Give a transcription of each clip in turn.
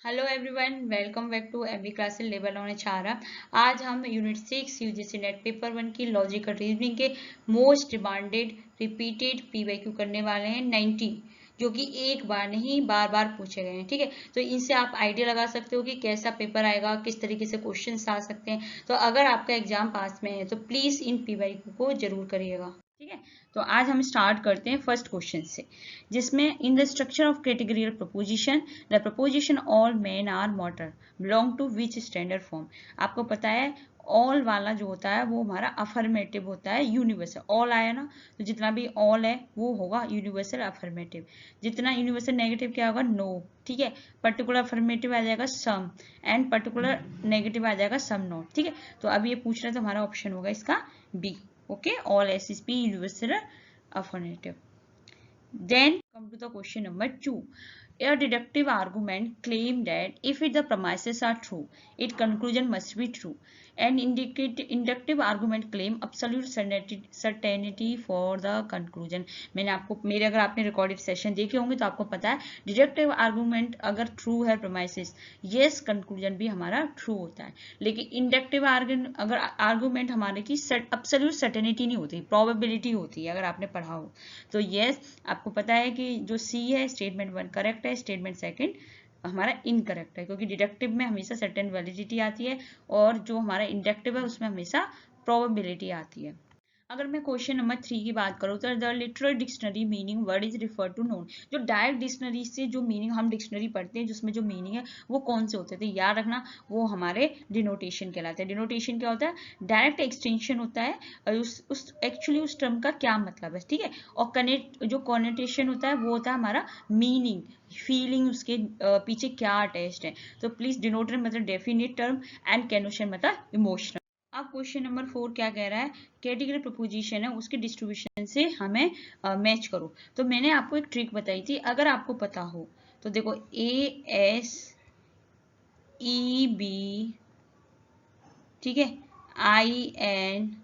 Hello everyone, welcome back to MV classes level on HRM. आज हम unit 6 UGC NET paper 1 की logical reasoning के most demanded repeated PYQ करने वाले हैं 90, जो कि एक बार नहीं बार बार पूछे गए हैं। ठीक है, तो इनसे आप आइडिया लगा सकते हो कि कैसा पेपर आएगा, किस तरीके से क्वेश्चन आ सकते हैं। तो अगर आपका एग्जाम पास में है तो प्लीज इन पीवाईक्यू को जरूर करिएगा। ठीक है, तो आज हम स्टार्ट करते हैं फर्स्ट क्वेश्चन से, जिसमें in the structure of categorical proposition the proposition all men are mortal belong to which standard form. आपको पता है ऑल वाला जो होता है वो हमारा अफर्मेटिव होता है, यूनिवर्सल। ऑल आया ना, तो जितना भी ऑल है वो होगा यूनिवर्सल अफर्मेटिव। जितना यूनिवर्सल नेगेटिव क्या होगा, नो। ठीक है, पर्टिकुलर अफर्मेटिव आ जाएगा सम, एंड पर्टिकुलर नेगेटिव आ जाएगा सम नॉट। ठीक है, तो अब ये पूछ रहे तो हमारा ऑप्शन होगा इसका बी। Okay, all S is B universal affirmative. Then come to the question number 2. A deductive argument claim that if the premises are true, its conclusion must be true. An inductive argument claim absolute certainty for the conclusion. मैंने आपको अगर आपने recorded session देखे होंगे तो आपको पता है डिडक्टिव आर्गूमेंट अगर ट्रू है प्रोमाइसिस, यस कंक्लूजन भी हमारा ट्रू होता है। लेकिन इंडक्टिव आर्गूमेंट हमारे की absolute certainty नहीं होती, प्रोबेबिलिटी होती है, अगर आपने पढ़ा हो तो यस। आपको पता है कि जो सी है स्टेटमेंट 1 करेक्ट है, स्टेटमेंट सेकंड हमारा इनकरेक्ट है, क्योंकि डिडक्टिव में हमेशा सर्टेन वैलिडिटी आती है और जो हमारा इंडक्टिव है उसमें हमेशा प्रोबेबिलिटी आती है। अगर मैं क्वेश्चन नंबर 3 की बात करूँ तो the literal dictionary meaning word is refer to known. जो डायरेक्ट डिक्शनरी से जो मीनिंग हम डिक्शनरी पढ़ते हैं जिसमें जो मीनिंग है वो कौन से होते थे, याद रखना, वो हमारे डिनोटेशन कहलाते हैं। डिनोटेशन क्या होता है, डायरेक्ट एक्सटेंशन होता है उस एक्चुअली उस टर्म का क्या मतलब है। ठीक है, और कनेक्ट जो कॉनेटेशन होता है वो होता है हमारा मीनिंग, फीलिंग, उसके पीछे क्या अटैच्ड है। तो प्लीज डिनोटर मतलब डेफिनेट टर्म एंड कैनोशन मतलब इमोशनल। अब क्वेश्चन नंबर 4 क्या कह रहा है, कैटेगरी प्रपोजिशन है उसके डिस्ट्रीब्यूशन से हमें मैच करो। तो मैंने आपको एक ट्रिक बताई थी, अगर आपको पता हो तो देखो ए एस ई बी, ठीक है, आई एन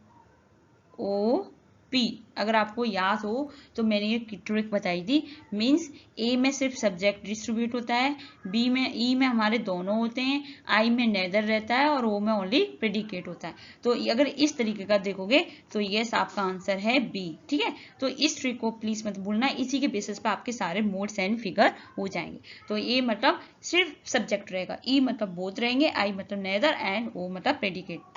ओ पी, अगर आपको याद हो तो मैंने ये ट्रिक बताई थी। मींस ए में सिर्फ सब्जेक्ट डिस्ट्रीब्यूट होता है, बी में ई में हमारे दोनों होते हैं, आई में नेदर रहता है और ओ में ओनली प्रेडिकेट होता है। तो अगर इस तरीके का देखोगे तो यस आपका आंसर है बी। ठीक है, तो इस ट्रिक को प्लीज मत भूलना, इसी के बेसिस पे आपके सारे मोड्स एंड फिगर हो जाएंगे। तो ए मतलब सिर्फ सब्जेक्ट रहेगा, ई मतलब बोथ रहेंगे, आई मतलब नेदर एंड ओ मतलब predicate.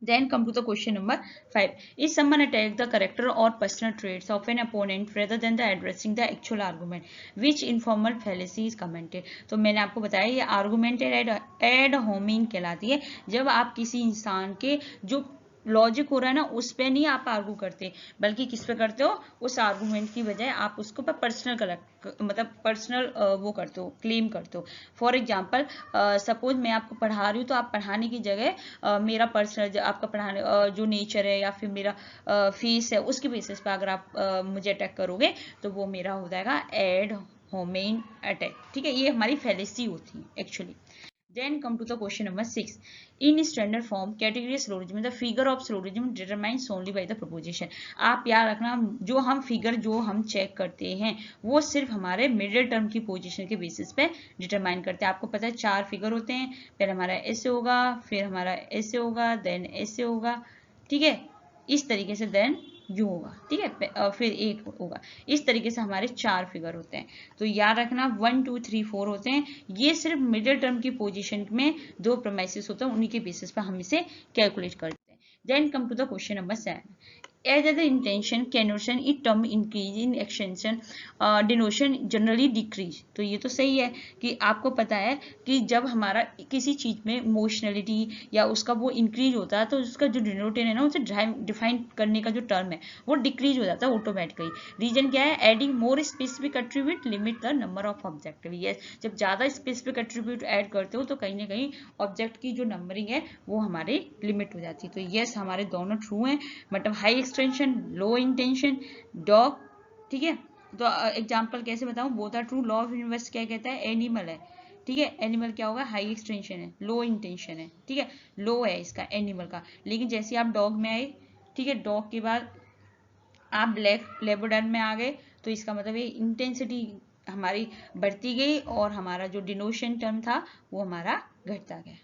Then come to the question number 5. Is someone attack the character or personal traits of an opponent rather than the addressing the actual argument? Which informal fallacy is commented? तो मैंने आपको बताया ये augmented add homing कहलाती है, जब आप किसी इंसान के जो लॉजिक हो रहा है ना उस पे नहीं आप आर्गू करते, बल्कि किस पे करते हो, उस आर्गूमेंट की बजाय आप उसको पर पर्सनल मतलब पर्सनल वो करते हो, क्लेम करते हो। फॉर एग्जाम्पल सपोज मैं आपको पढ़ा रही हूँ तो आप पढ़ाने की जगह मेरा पर्सनल आपका पढ़ाने जो नेचर है या फिर मेरा फीस है उसके बेसिस पे अगर आप मुझे अटैक करोगे तो वो मेरा हो जाएगा एड होमिंग अटैक। ठीक है, ये हमारी फैलेसी होती है actually. Then come to the question number 6. In standard form, category syllogism, the figure of syllogism determines only by the proposition. आप याद रखना, जो हम फिगर जो हम चेक करते हैं वो सिर्फ हमारे मिडिल टर्म की पोजीशन के बेसिस पे डिटरमाइन करते हैं। आपको पता है 4 फिगर होते हैं, पहले हमारा ऐसे होगा, फिर हमारा ऐसे होगा, देन ऐसे होगा। ठीक है, इस तरीके से देन यू होगा। ठीक है, फिर एक होगा। इस तरीके से हमारे 4 फिगर होते हैं। तो याद रखना 1 2 3 4 होते हैं, ये सिर्फ मिडिल टर्म की पोजीशन में 2 प्रोमाइसिस होते हैं, उन्हीं के बेसिस पर हम इसे कैलकुलेट करते हैं। Then come to the question number 7. As the intention connotation it term increase in extension denotation generally decrease. तो ये तो सही है कि आपको पता है कि जब हमारा किसी चीज में इमोशनलिटी या उसका वो इंक्रीज होता है तो उसका जो डिनोटेशन है ना उसे डिफाइन करने का जो टर्म है वो डिक्रीज हो जाता है ऑटोमेटिकली। रीजन क्या है, adding more specific attribute limit the number of objective. Yes, जब ज्यादा स्पेसिफिक एट्रीब्यूट ऐड करते हो तो कहीं ना कहीं ऑब्जेक्ट की जो नंबरिंग है वो हमारी लिमिट हो जाती है। तो यस हमारे दोनों ट्रू हैं, मतलब high extension low intension dog. ठीक है, तो एग्जांपल कैसे बताऊं, both are true. Law of universe क्या कहता है, एनिमल है। ठीक है, एनिमल क्या होगा, हाई एक्सटेंशन है, लो इंटेंशन है। ठीक है, लो है इसका एनिमल का। लेकिन जैसे आप डॉग में आए, ठीक है, डॉग के बाद आप ब्लैक लेबोडर में आ गए तो इसका मतलब ये इंटेंसिटी हमारी बढ़ती गई और हमारा जो डिनोशन टर्म था वो हमारा घटता गया।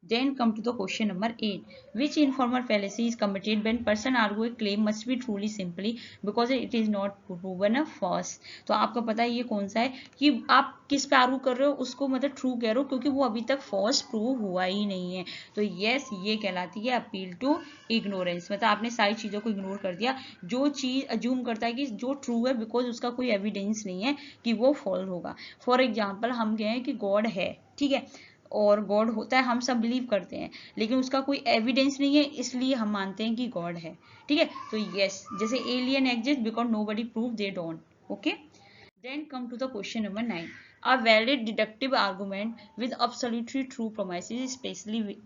Then come to the question number 8. Which informal fallacy is committed when person argue a claim must be truly simply because it is not proven false? तो आपको पता है ये कौन सा है कि आप किस पे आर्गू कर रहे हो, उसको मतलब ट्रू कह रहे हो क्योंकि वो अभी तक फॉल्स प्रूव हुआ ही नहीं है। तो यस, ये कहलाती है अपील टू इग्नोरेंस, मतलब आपने सारी चीज़ों को इग्नोर कर दिया। जो चीज़ अज्यूम करता है कि जो ट्रू है बिकॉज उसका कोई एविडेंस नहीं है कि वो फॉल्स होगा। फॉर एग्जाम्पल हम कहें कि गॉड है, ठीक है, और गॉड होता है, हम सब बिलीव करते हैं, लेकिन उसका कोई एविडेंस नहीं है इसलिए हम मानते हैं कि गॉड है, ठीक है। तो यस, जैसे alien exist because nobody prove they don't. Okay, then come to the question number 9. A valid deductive argument with absolutely true premises is specially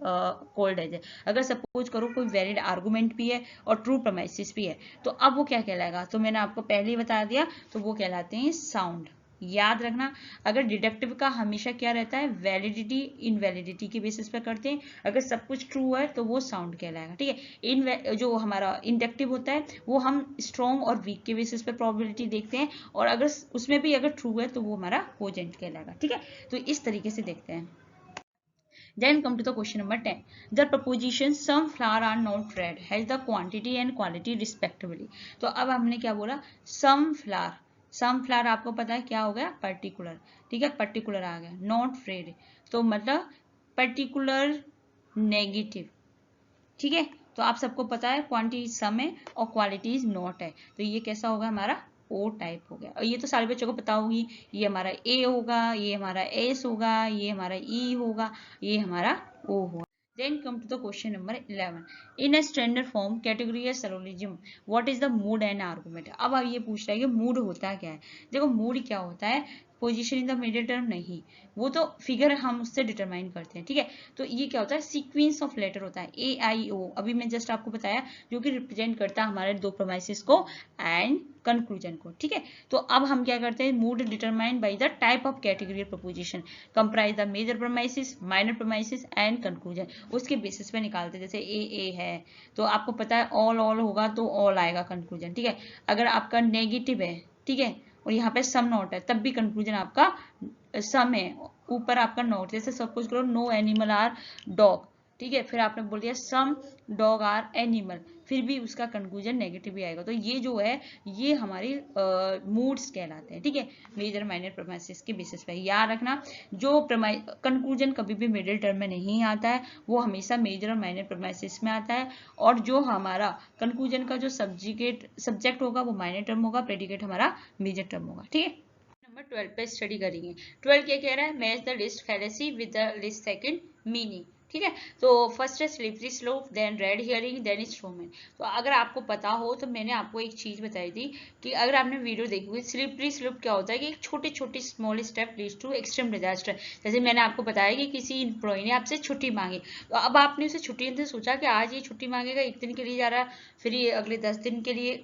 called as. अगर सपोज करो कोई वैलिड आर्गुमेंट भी है और ट्रू प्रोमाइसिस भी है तो अब वो क्या कहलाएगा, तो मैंने आपको पहले ही बता दिया, तो वो कहलाते हैं साउंड। याद रखना, अगर डिडक्टिव का हमेशा क्या रहता है, वैलिडिटी इनवैलिडिटी के बेसिस पर करते हैं। अगर सब कुछ ट्रू है तो वो साउंड कहलाएगा, ठीक है। इन जो हमारा इंडक्टिव होता है वो हम स्ट्रॉन्ग और वीक के बेसिस पर प्रोबेबिलिटी देखते हैं, और अगर उसमें भी अगर ट्रू है तो वो हमारा कोजेंट कहलाएगा, ठीक है। तो इस तरीके से देखते हैं। Then come to the question number 10. The proposition some flower are not red has the quantity and quality respectively. तो अब हमने क्या बोला, some flower, सम फ्लावर आपको पता है क्या हो गया, पर्टिकुलर, ठीक है, पर्टिकुलर आ गया, नॉट फ्रेड तो मतलब पर्टिकुलर नेगेटिव, ठीक है। तो आप सबको पता है क्वांटिटी सम है और क्वालिटी इज नॉट है, तो ये कैसा होगा, हमारा ओ टाइप हो गया। और ये तो सारे बच्चों को पता होगी, ये हमारा ए होगा, ये हमारा एस होगा, ये हमारा ई होगा, ये हमारा ओ होगा। Then come to the question number 11. In a standard form category या syllogism, what is the mood and argument? अब ये पूछ रहा है कि मूड होता क्या है। देखो मूड क्या होता है, position in the middle term नहीं, वो तो फिगर हम उससे डिटरमाइन करते हैं, ठीक है। तो ये क्या होता है, सीक्वेंस ऑफ लेटर होता है, ए आई ओ, अभी मैं जस्ट आपको बताया, जो कि रिप्रेजेंट करता है हमारे दो प्रोमाइसिस को एंड कंक्लूजन को, ठीक है। तो अब हम क्या करते हैं, mood determined by the type of category proposition comprise the major premises, minor premises and conclusion, उसके बेसिस पे निकालते हैं। जैसे ए है तो आपको पता है ऑल होगा तो ऑल आएगा कंक्लूजन, ठीक है। अगर आपका नेगेटिव है, ठीक है, और यहाँ पे सम नोट है तब भी कंक्लूजन आपका सम है, ऊपर आपका नोट, जैसे सपोज करो नो एनिमल आर डॉग, ठीक है, फिर आपने बोल दिया सम डॉग आर एनिमल, फिर भी उसका कंक्लूजन नेगेटिव ही आएगा। तो ये जो है ये हमारी मूड्स कहलाते हैं, ठीक है, मेजर माइनर प्रोमाइसिस के बेसिस पे। याद रखना, जो कंक्लूजन कभी भी मिडिल टर्म में नहीं आता है, वो हमेशा मेजर और माइनर प्रोमाइसिस में आता है, और जो हमारा कंक्लूजन का जो सब्जेक्ट होगा वो माइनर टर्म होगा, प्रेडिकेट हमारा मेजर टर्म होगा, ठीक है। नंबर 12 पे स्टडी करेंगे। 12 क्या कह रहा है, match the list fallacy with the list second meaning, ठीक है। तो फर्स्ट है slippery slope, then red herring, then strawman. तो अगर आपको पता हो तो मैंने आपको एक चीज बताई थी कि अगर आपने वीडियो देखी हुई, स्लिपरी स्लोप क्या होता है कि एक छोटी छोटी small step leads to extreme disaster. जैसे मैंने आपको बताया कि किसी एम्प्लॉय ने आपसे छुट्टी मांगी, तो अब आपने उसे छुट्टी से सोचा कि आज ये छुट्टी मांगेगा, 1 दिन के लिए जा रहा है, फिर ये अगले 10 दिन के लिए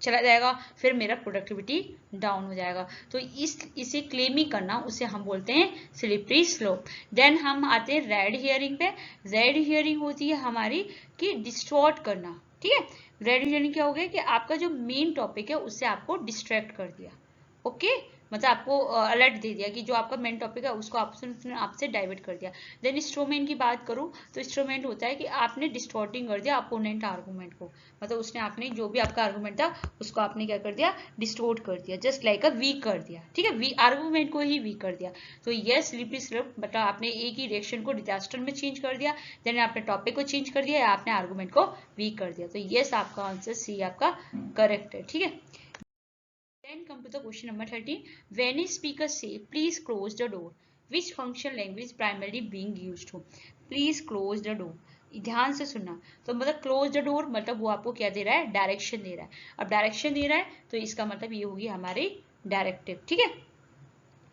चला जाएगा, फिर मेरा प्रोडक्टिविटी डाउन हो जाएगा। तो इसे क्लेम ही करना, उसे हम बोलते हैं स्लिपरी स्लोप। देन हम आते हैं रेड हियरिंग पे। रेड हियरिंग होती है हमारी कि डिस्टॉर्ट करना, ठीक है। रेड हियरिंग क्या हो गया कि आपका जो मेन टॉपिक है उससे आपको डिस्ट्रैक्ट कर दिया, ओके, मतलब आपको अलर्ट दे दिया कि जो आपका मेन टॉपिक है उसको आपसे डाइवर्ट कर दिया। देन स्ट्रोमैन की बात करूं तो स्ट्रोमैन होता है कि आपने डिस्टॉर्टिंग कर दिया अपोनेंट आर्गूमेंट को, मतलब उसने आपने जो भी आपका आर्गूमेंट था उसको आपने क्या कर दिया, डिस्टोर्ट कर दिया, जस्ट लाइक अ वीक कर दिया, ठीक है, वीक आर्गूमेंट को ही वीक कर दिया। तो ये स्लिपरी स्लोप, मतलब आपने एक ही रिएक्शन को डिजास्टर में चेंज कर दिया, देन आपने टॉपिक को चेंज कर दिया या आपने आर्गूमेंट को वीक कर दिया। तो यस, आपका आंसर सी आपका करेक्ट है, ठीक है। Then come to the question number 13. When a speaker say, please close the door, which function language primarily being used to? Please close the door. ध्यान से सुनना, तो मतलब क्लोज द डोर मतलब वो आपको क्या दे रहा है, डायरेक्शन दे रहा है। अब डायरेक्शन दे रहा है तो इसका मतलब ये होगी हमारी डायरेक्टिव, ठीक है।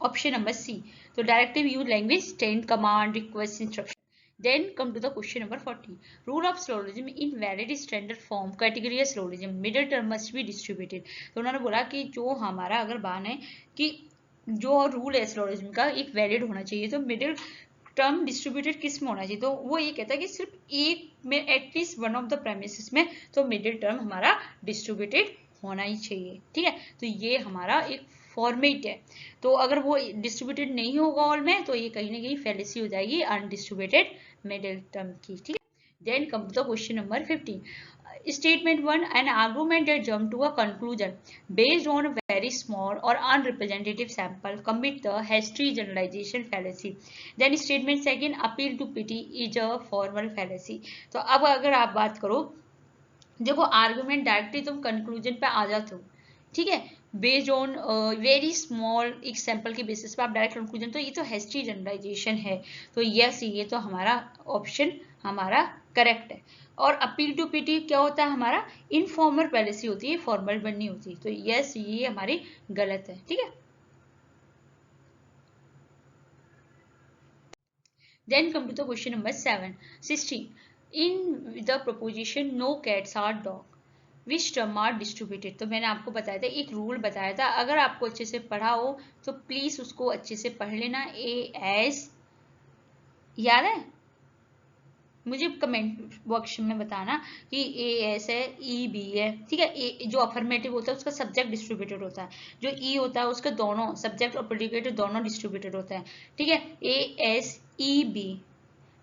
ऑप्शन नंबर सी, तो directive use language, stand, command, request, instruction. Then come to the question number 14. Rule of syllogism in valid standard form category है syllogism. Middle term must be distributed. तो उन्होंने बोला कि जो हमारा अगर बान है कि जो रूल है syllogism का एक वैलिड होना चाहिए, तो मिडिल टर्म डिस्ट्रीब्यूटेड किस में होना चाहिए, तो वो ये कहता है कि सिर्फ एक में at least one of the premises में तो मिडिल टर्म हमारा डिस्ट्रीब्यूटेड होना ही चाहिए, ठीक है। तो ये हमारा एक फॉर्मेट है, तो अगर वो डिस्ट्रीब्यूटेड नहीं होगा ऑल में तो ये कहीं ना कहीं फैलेसी हो जाएगी अनडिस्ट्रीब्यूटेड मिडिल टर्म की, ठीक है। Then come to the question number 15. Statement 1, an argument that jump to a conclusion based on a very small or unrepresentative sample commit the hasty generalization fallacy. Then statement 2, appeal to pity is a formal fallacy. तो अब अगर आप बात करो, देखो argument directly तुम conclusion पे आ जाते हो, ठीक है, बेस्ड ऑन वेरी स्मॉल एक सैंपल के बेसिस पे आप डायरेक्ट कंक्लूजन, तो ये तो हैस्टी जनरलाइजेशन है, तो यस ये तो हमारा ऑप्शन हमारा करेक्ट है। और अपील टू पीटी क्या होता है, हमारा इनफॉर्मल पॉलिसी होती है, फॉर्मल बननी होती है, तो यस ये हमारी गलत है, ठीक है। Then come to the question number 7, 16. In the proposition no cats are dog, which term are distributed? तो मैंने आपको बताया था, एक रूल बताया था, अगर आपको अच्छे से पढ़ा हो तो प्लीज उसको अच्छे से पढ़ लेना। ए एस याद है, मुझे कमेंट बॉक्स में बताना कि ए एस है, ई बी है, ठीक है। ए जो अफर्मेटिव होता है उसका सब्जेक्ट डिस्ट्रीब्यूटेड होता है, जो ई होता है उसका दोनों सब्जेक्ट और प्रेडिकेट दोनों डिस्ट्रीब्यूटेड होता है, ठीक है। ए एस ई बी,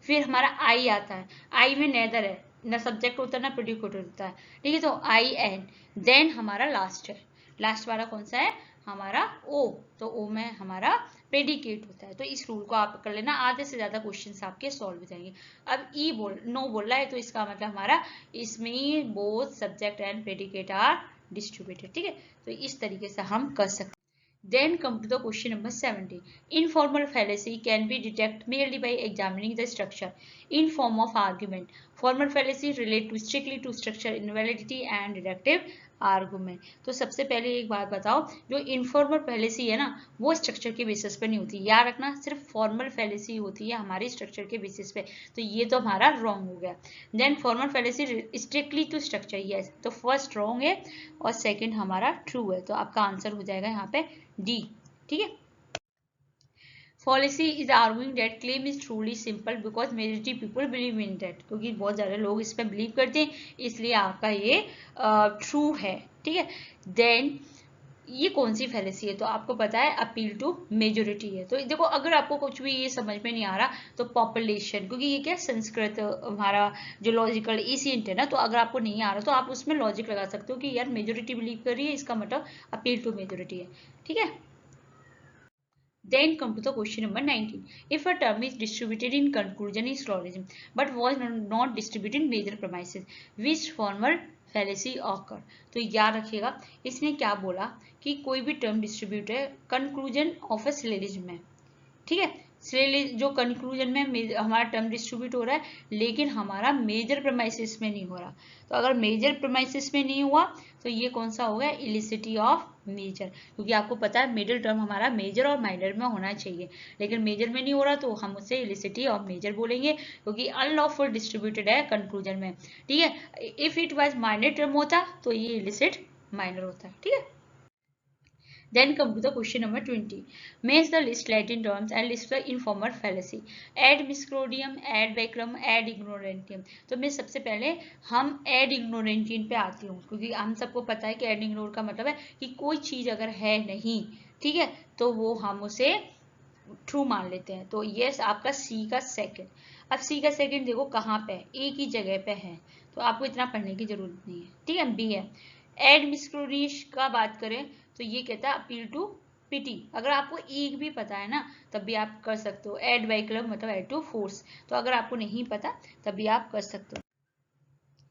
फिर हमारा आई आता है, आई में नेदर है, ना सब्जेक्ट होता है ना प्रेडिकेट होता है, ठीक है, तो आई एन। देन हमारा लास्ट है, लास्ट वाला कौन सा है, हमारा ओ, तो ओ में हमारा प्रेडिकेट होता है। तो इस रूल को आप कर लेना, आधे से ज्यादा क्वेश्चंस आपके सॉल्व हो जाएंगे। अब ई नो बोल रहा है, तो इसका मतलब हमारा इसमें both subject and predicate are distributed, ठीक है, तो इस तरीके से हम कर सकते हैं। Then come to the question number 70. Informal fallacy can be detected merely by examining the structure in form of argument. Formal fallacy relate to strictly to structure, invalidity and deductive argument. तो सबसे पहले एक बात बताओ, जो informal fallacy है ना वो स्ट्रक्चर के बेसिस पे नहीं होती, याद रखना, सिर्फ फॉर्मल फैलेसी होती है हमारी स्ट्रक्चर के बेसिस पे, तो ये तो हमारा रॉन्ग हो गया। Then formal fallacy strictly to structure, yes, तो फर्स्ट रॉन्ग है और सेकंड हमारा ट्रू है, तो आपका आंसर हो जाएगा यहाँ पे डी, ठीक है। Fallacy is arguing that claim is truly simple because majority people believe in that, क्योंकि बहुत ज्यादा लोग इस पर बिलीव करते हैं, इसलिए आपका ये ट्रू है, ठीक है। देन ये कौन सी फैलेसी है, तो आपको पता है अपील टू मेजोरिटी है। तो देखो अगर आपको कुछ भी ये समझ में नहीं आ रहा तो पॉपुलेशन, क्योंकि ये क्या संस्कृत हमारा जो लॉजिकल एसिएंट है ना, तो अगर आपको नहीं आ रहा तो आप उसमें लॉजिक लगा सकते हो कि यार मेजोरिटी बिलीव कर रही है, इसका मतलब अपील टू मेजोरिटी है, ठीक है। Then come to the question number 19. If a term is distributed in conclusion is syllogism but was not distributed in major premises, which formal fallacy occur? तो याद रखिएगा, इसने क्या बोला कि कोई भी टर्म डिस्ट्रीब्यूट है कंक्लूजन ऑफ अ सिलोजिज्म में, ठीक है, जो कंक्लूजन में हमारा टर्म डिस्ट्रीब्यूट हो रहा है लेकिन हमारा मेजर प्रेमाइसिस में नहीं हो रहा, तो अगर मेजर प्रेमाइसिस में नहीं हुआ तो ये कौन सा होगा, इलिसिटी ऑफ मेजर, क्योंकि आपको पता है मिडिल टर्म हमारा मेजर और माइनर में होना चाहिए, लेकिन मेजर में नहीं हो रहा तो हम उसे इलिसिटी ऑफ मेजर बोलेंगे, क्योंकि अनलॉफुल डिस्ट्रीब्यूटेड है कंक्लूजन में, ठीक है। If it was minor term होता तो ये इलिसिट माइनर होता है, ठीक है। Then come to the question number 20. Match the list Latin terms and list the informal fallacy. Ad misclodium, ad vacrum, ad ignorantium. तो मैं सबसे पहले हम ad ignorantium पे आती हूँ, क्योंकि हम सबको पता है कि ad ignore का मतलब है कि कोई चीज अगर है नहीं, ठीक है, तो वो हम उसे ट्रू मान लेते हैं, तो यस आपका सी का सेकंड। अब सी का सेकंड देखो कहाँ पे है, एक ही जगह पे है, तो आपको इतना पढ़ने की जरूरत नहीं है, ठीक है, बी है। एड मिस्क्रोनिश का बात करें तो ये कहता है अपील टू पिटी, अगर आपको एक भी पता है ना तब भी आप कर सकते हो। एड वाइक्लम मतलब एड टू फोर्स, तो अगर आपको नहीं पता तब भी आप कर सकते हो।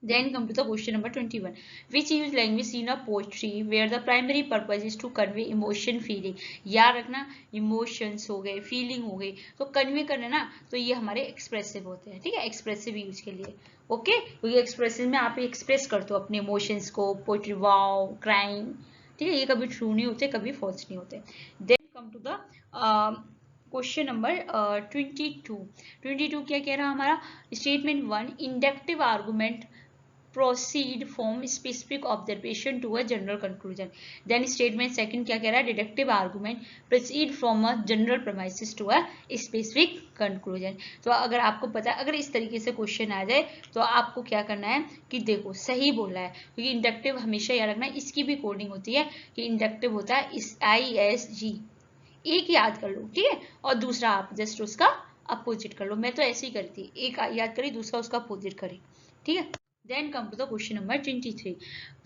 Then come to the question number 21. Which use language in a poetry where the primary purpose is to convey emotion feeling? याद रखना, इमोशंस हो गए, फीलिंग हो गई, तो कन्वे करना ना, तो ये हमारे एक्सप्रेसिव होते हैं, ठीक है, एक्सप्रेसिव यूज के लिए, ओके, तो ये एक्सप्रेसिव में आप एक्सप्रेस करते हो अपने इमोशंस को, पोएट्री, वाओ, क्राइम, ठीक है, ये कभी ट्रू नहीं होते, कभी फॉल्स नहीं होते। Then come to the question number 22 क्या कह रहा है हमारा, statement 1, inductive argument proceed from specific observation to a general conclusion. Then statement second क्या कह रहा है, deductive argument proceed from a general premises to a specific conclusion. तो अगर आपको पता है, अगर इस तरीके से क्वेश्चन आ जाए तो आपको क्या करना है कि देखो सही बोला है, क्योंकि इंडक्टिव हमेशा याद रखना, इसकी भी कोडिंग होती है कि इंडक्टिव होता है इस ISG, एक याद कर लो, ठीक है, और दूसरा आप जस्ट उसका अपोजिट कर लो. मैं तो ऐसे ही करती, एक याद करी दूसरा उसका अपोजिट करी, ठीक है. Then come to the question number 23.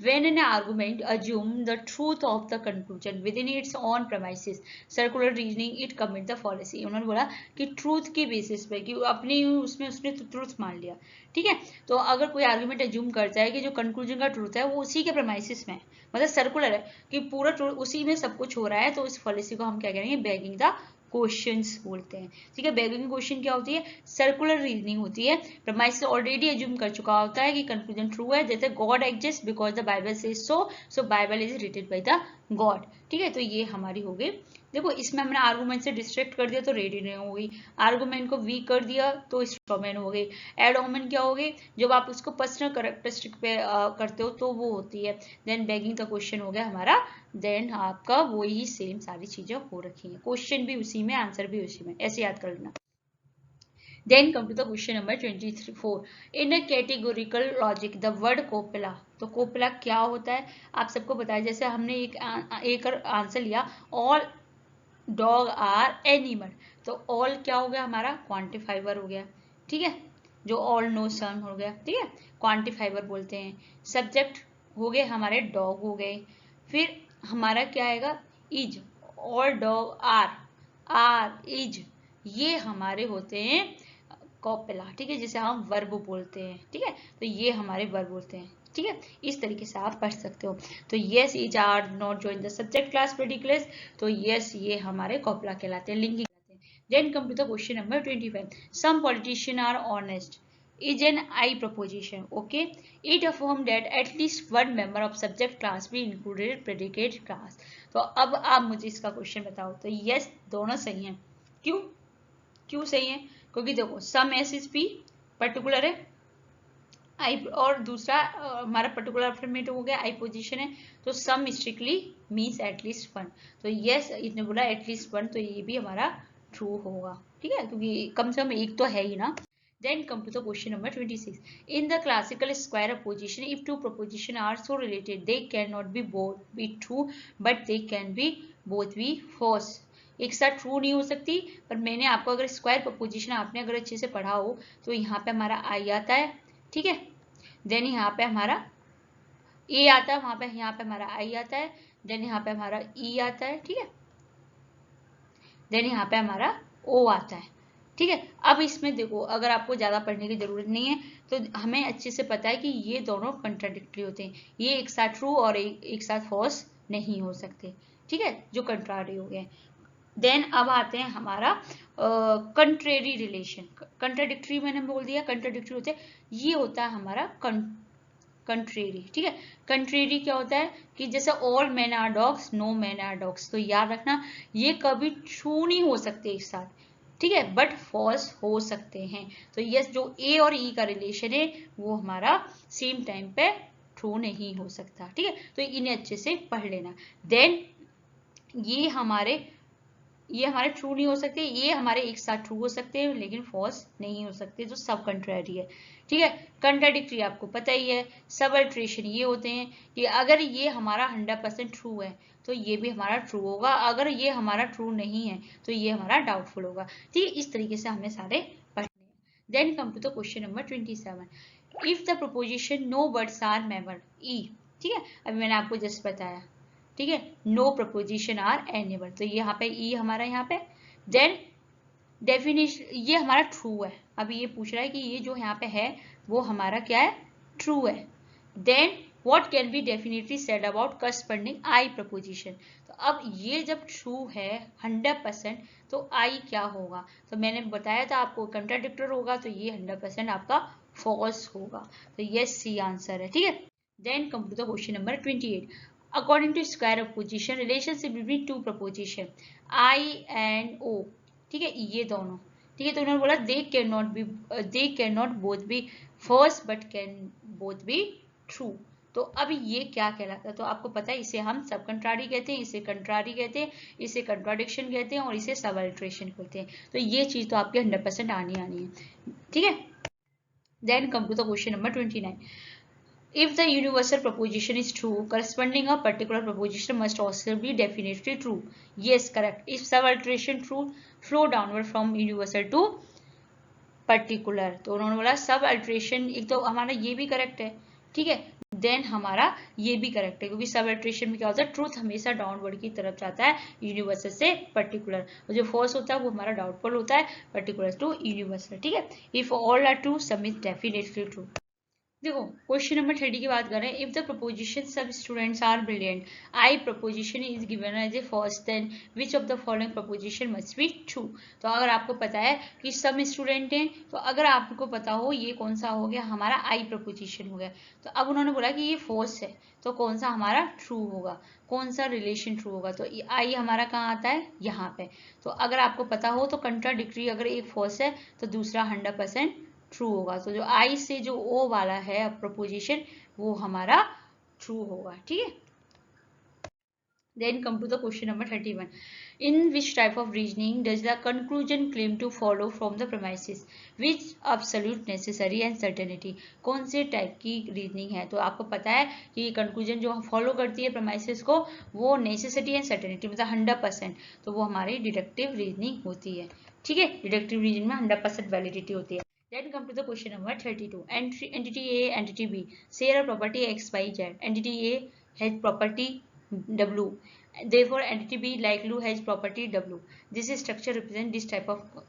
When an argument assumes the truth of the conclusion within its own premises, circular reasoning, it commits the fallacy. उन्होंने बोला कि ट्रूथ के बेसिस पे, कि अपने उसमें उसने तो ट्रूथ मान लिया, ठीक है. तो अगर कोई आर्गुमेंट एज्यूम करता है कि जो कंक्लूजन का ट्रूथ है वो उसी के प्रेमाइसिस में, मतलब सर्कुलर है कि पूरा ट्रूथ उसी में सब कुछ हो रहा है, तो इस फॉलेसी को हम क्या करेंगे, बेगिंग द क्वेश्चंस बोलते हैं, ठीक है. बेगिंग क्वेश्चन क्या होती है, सर्कुलर रीजनिंग होती है. प्रमाइस से ऑलरेडी एज्यूम कर चुका होता है कि कंक्लूजन ट्रू है, जैसे God exist because the Bible says so Bible is written by the God, ठीक है. तो ये हमारी हो गई. देखो इसमें हमने आर्गुमेंट से डिस्ट्रैक्ट कर दिया तो रीजनिंग हो गई, आर्गुमेंट को वीक कर दिया तो स्ट्रॉमैन हो गई. एडोमेन क्या हो गई, जब आप उसको पर्सनल कैरेक्टरिस्टिक पे करते हो तो वो होती है. देन बेगिंग का क्वेश्चन हो गया हमारा, देन आपका वही सेम सारी चीजें हो रखी हैं, क्वेश्चन भी उसी में, आंसर भी उसी में, ऐसे याद कर लेना. Then come to the question number 24. In a categorical logic, the word copula. तो copula क्या होता है आप सबको पता है. जैसे हमने एक आंसर लिया, all dog are animal, तो all क्या हो गया हमारा, क्वांटिफाइवर हो गया, ठीक है. जो all no sum हो गया, ठीक है, क्वांटिफाइवर बोलते हैं. सब्जेक्ट हो गए हमारे डॉग हो गए. फिर हमारा क्या आएगा, is, all dog are is, ये हमारे होते हैं कॉपिला, ठीक है, जिसे हम वर्ब बोलते हैं, ठीक है. तो ये हमारे वर्ब बोलते हैं, ठीक है. इस तरीके से आप पढ़ सकते हो. तो yes is are not join the subject class predicates, तो यस ये हमारे कॉपिला कहलाते हैं, लिंकिंग कहलाते हैं. Then come to the question number 25. Some politician are honest is an I proposition. Okay, it affirms that at least one member of subject class be included predicate class. तो अब आप मुझे इसका क्वेश्चन बताओ. तो yes दोनों सही हैं. क्यों सही है, क्योंकि देखो सम एस इज पी पर्टिकुलर है, आई और दूसरा हमारा पर्टिकुलर अफर्मेटिव हो गया, आई पोजीशन है, तो सम स्ट्रिक्टली मीन्स एटलीस्ट वन. तो यस इसने बोला एटलीस्ट वन, तो ये भी हमारा ट्रू होगा, ठीक है, क्योंकि कम से कम एक तो है ही ना. Then come to the question number 26. In the classical square opposition, if two propositions are so related, they cannot be both be true, but they can be both be false. एक साथ ट्रू नहीं हो सकती, पर मैंने आपको अगर square preposition आपने अगर अच्छे से पढ़ा हो तो यहाँ पे हमारा आई आता है, ठीक है. देन यहाँ पे हमारा ए आता है, वहां पे यहाँ पे हमारा आई आता है. देन यहाँ पे हमारा ई आता है, ठीक है. देन यहाँ पे हमारा ओ आता है, ठीक है. अब इसमें देखो अगर आपको ज्यादा पढ़ने की जरूरत नहीं है तो हमें अच्छे से पता है कि ये दोनों कंट्राडिक्टरी होते हैं, ये एक साथ ट्रू और एक साथ फॉल्स नहीं हो सकते, ठीक है, जो कंट्रारी हो गए. देन अब आते हैं हमारा कंट्रेरी रिलेशन. कंट्राडिक्टरी मैंने बोल दिया, कंट्राडिक्टरी होते हैं, ये होता है हमारा कंट्रेरी, ठीक है. कंट्रेरी क्या होता है कि जैसे all man are dogs no man are dogs, तो याद रखना ये कभी ट्रू नहीं हो सकते एक साथ, ठीक है, बट फॉल्स हो सकते हैं. तो यस जो ए और ई का रिलेशन है वो हमारा सेम टाइम पे ट्रू नहीं हो सकता, ठीक है. तो इन्हें अच्छे से पढ़ लेना. देन ये हमारे ट्रू नहीं हो सकते, ये हमारे एक साथ ट्रू हो सकते हैं लेकिन फॉल्स नहीं हो सकते, जो सब कंट्रारी है, ठीक है. कंट्राडिक्टरी आपको पता ही है. सब अल्ट्रेशन ये होते हैं कि अगर ये हमारा 100% ट्रू है तो ये भी हमारा ट्रू होगा, अगर ये हमारा ट्रू नहीं है तो ये हमारा डाउटफुल होगा, ठीक है. इस तरीके से हमें सारे पढ़ने हैं. Then come to the question number 27. If the proposition no birds are mammals, ठीक है, अभी मैंने आपको जस्ट बताया, ठीक है, नो प्रपोजिशन आर एनिमल, तो ये यहाँ पे ई हमारा यहाँ पे. देन डेफिनेशन ये हमारा ट्रू है, अभी ये पूछ रहा है कि ये जो यहाँ पे है वो हमारा क्या है, ट्रू है. Then what can be definitely said about corresponding I proposition, तो अब ये जब ट्रू है 100% तो आई क्या होगा, तो मैंने बताया था आपको कंट्राडिक्टर होगा, तो ये 100% आपका फॉल्स होगा, तो यस सी आंसर है, ठीक है. Then come to the question number 28. According to square opposition, relationship between two proposition I and O, ठीक है, ये दोनों, ठीक है. तो उन्होंने बोला they cannot both be false but can both B true. तो अब ये क्या कहलाता है, तो आपको पता है इसे हम सब कंट्रारी कहते हैं, इसे कंट्रारी कहते हैं, इसे कंट्राडिक्शन कहते हैं और इसे सब अल्ट्रेशन कहते हैं। तो ये चीज तो आपके 100% आनी है, ठीक है। Then come to the question number 29. If the universal proposition is true, corresponding a particular proposition must also be definitely true. Yes, correct. If subalternation true, flow downward from universal to particular. तो उन्होंने बोला सब alteration, एक तो हमारा ये भी correct है, ठीक है, देन हमारा ये भी करेक्ट है, क्योंकि सब अल्ट्रेशन में क्या होता है, ट्रूथ हमेशा डाउनवर्ड की तरफ जाता है यूनिवर्सल से पर्टिकुलर, जो फॉल्स होता है वो हमारा डाउटफुल होता है पर्टिकुलर टू यूनिवर्सल, ठीक है। इफ ऑल आर ट्रू, सब इज डेफिनेटली ट्रू। देखो क्वेश्चन नंबर 30 की बात करें, इफ द प्रपोजिशन सब students are brilliant, I proposition is given as a first, then which of the following proposition must be true. तो अगर आपको पता है कि सब स्टूडेंट हैं, तो अगर आपको पता हो ये कौन सा हो गया, हमारा आई प्रपोजिशन हो गया। तो अब उन्होंने बोला कि ये फॉल्स है, तो कौन सा हमारा ट्रू होगा, कौन सा रिलेशन ट्रू होगा, तो आई हमारा कहाँ आता है, यहाँ पे। तो अगर आपको पता हो तो कंट्राडिक्टरी, अगर एक फॉल्स है तो दूसरा 100% ट्रू होगा। तो जो आई से जो ओ वाला है प्रपोजिशन, वो हमारा ट्रू होगा, ठीक है। Then come to the question number 31. In which type of reasoning does the conclusion claim to follow from the premises? Which absolute necessary and certainty? कौन से टाइप की रीजनिंग है, तो आपको पता है कि कंक्लूजन जो हम फॉलो करती है premises को, वो नेसेसिटी एंड सर्टेनिटी मतलब 100%, तो वो हमारी डिडक्टिव रीजनिंग होती है, ठीक है। डिडक्टिव रीजनिंग में 100% वैलिडिटी होती है। Then come to the question number 32. Entity A, entity B share a property X by Z. Entity A has property W. Therefore, entity B likely has property W. This structure represent this type of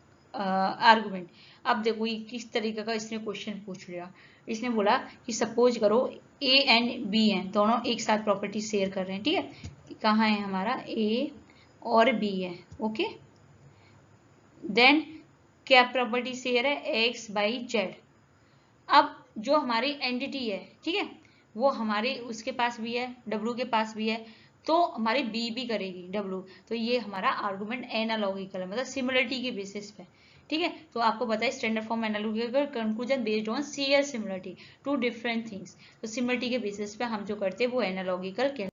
argument. अब देखो ये किस तरीके का इसने question पूछ लिया। इसने बोला कि सपोज करो A एंड B हैं, दोनों एक साथ प्रॉपर्टी शेयर कर रहे हैं, ठीक है। कहाँ है हमारा A और B है, ओके। देन क्या प्रॉपर्टी शेयर है, एक्स बाई जेड। अब जो हमारी एंटिटी है, ठीक है, वो हमारे उसके पास भी है, डब्ल्यू के पास भी है, तो हमारी बी भी करेगी डब्ल्यू। तो ये हमारा आर्गुमेंट एनालॉजिकल है, मतलब सिमिलरिटी के बेसिस पे, ठीक है। तो आपको पता है standard form analogical conclusion based on share similarity to different things. तो सिमिलरिटी के बेसिस पे हम जो करते हैं वो एनालॉजिकल कहते हैं।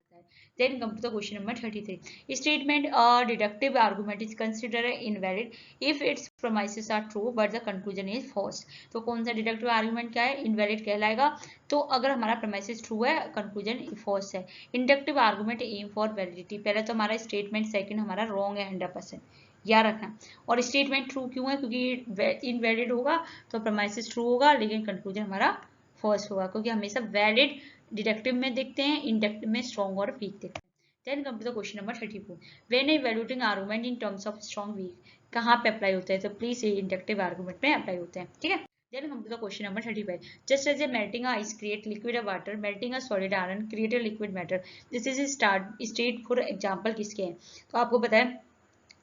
Then come to the question number 33. Statement a deductive argument is considered invalid if its premises are true but the conclusion is false. तो कौन सा डिडक्टिव आर्गुमेंट क्या है, इनवैलिड कहलाएगा। तो अगर हमारा premises true है, conclusion false है। Inductive argument aim for validity, पहले तो हमारा स्टेटमेंट, सेकंड हमारा रॉन्ग है 100%, याद रखना। और स्टेटमेंट ट्रू क्यों है, क्योंकि इनवैलिड होगा तो premises ट्रू होगा, लेकिन कंक्लूजन हमारा फॉल्स होगा, क्योंकि हमेशा वैलिड डिडक्टिव में देखते हैं, इंडक्टिव में स्ट्रॉन्ग और वीक देखते हैं। Then come to the question number 34. When evaluating argument in terms of strong weak, कहाँ पे अप्लाई होते हैं, तो प्लीज ये इंडक्टिव आर्गुमेंट में अप्लाई होते हैं, ठीक है। Then come to the question number 35. Just as a melting ice create liquid water, melting a solid iron create a liquid matter, this is state for example किसके हैं, तो आपको पता है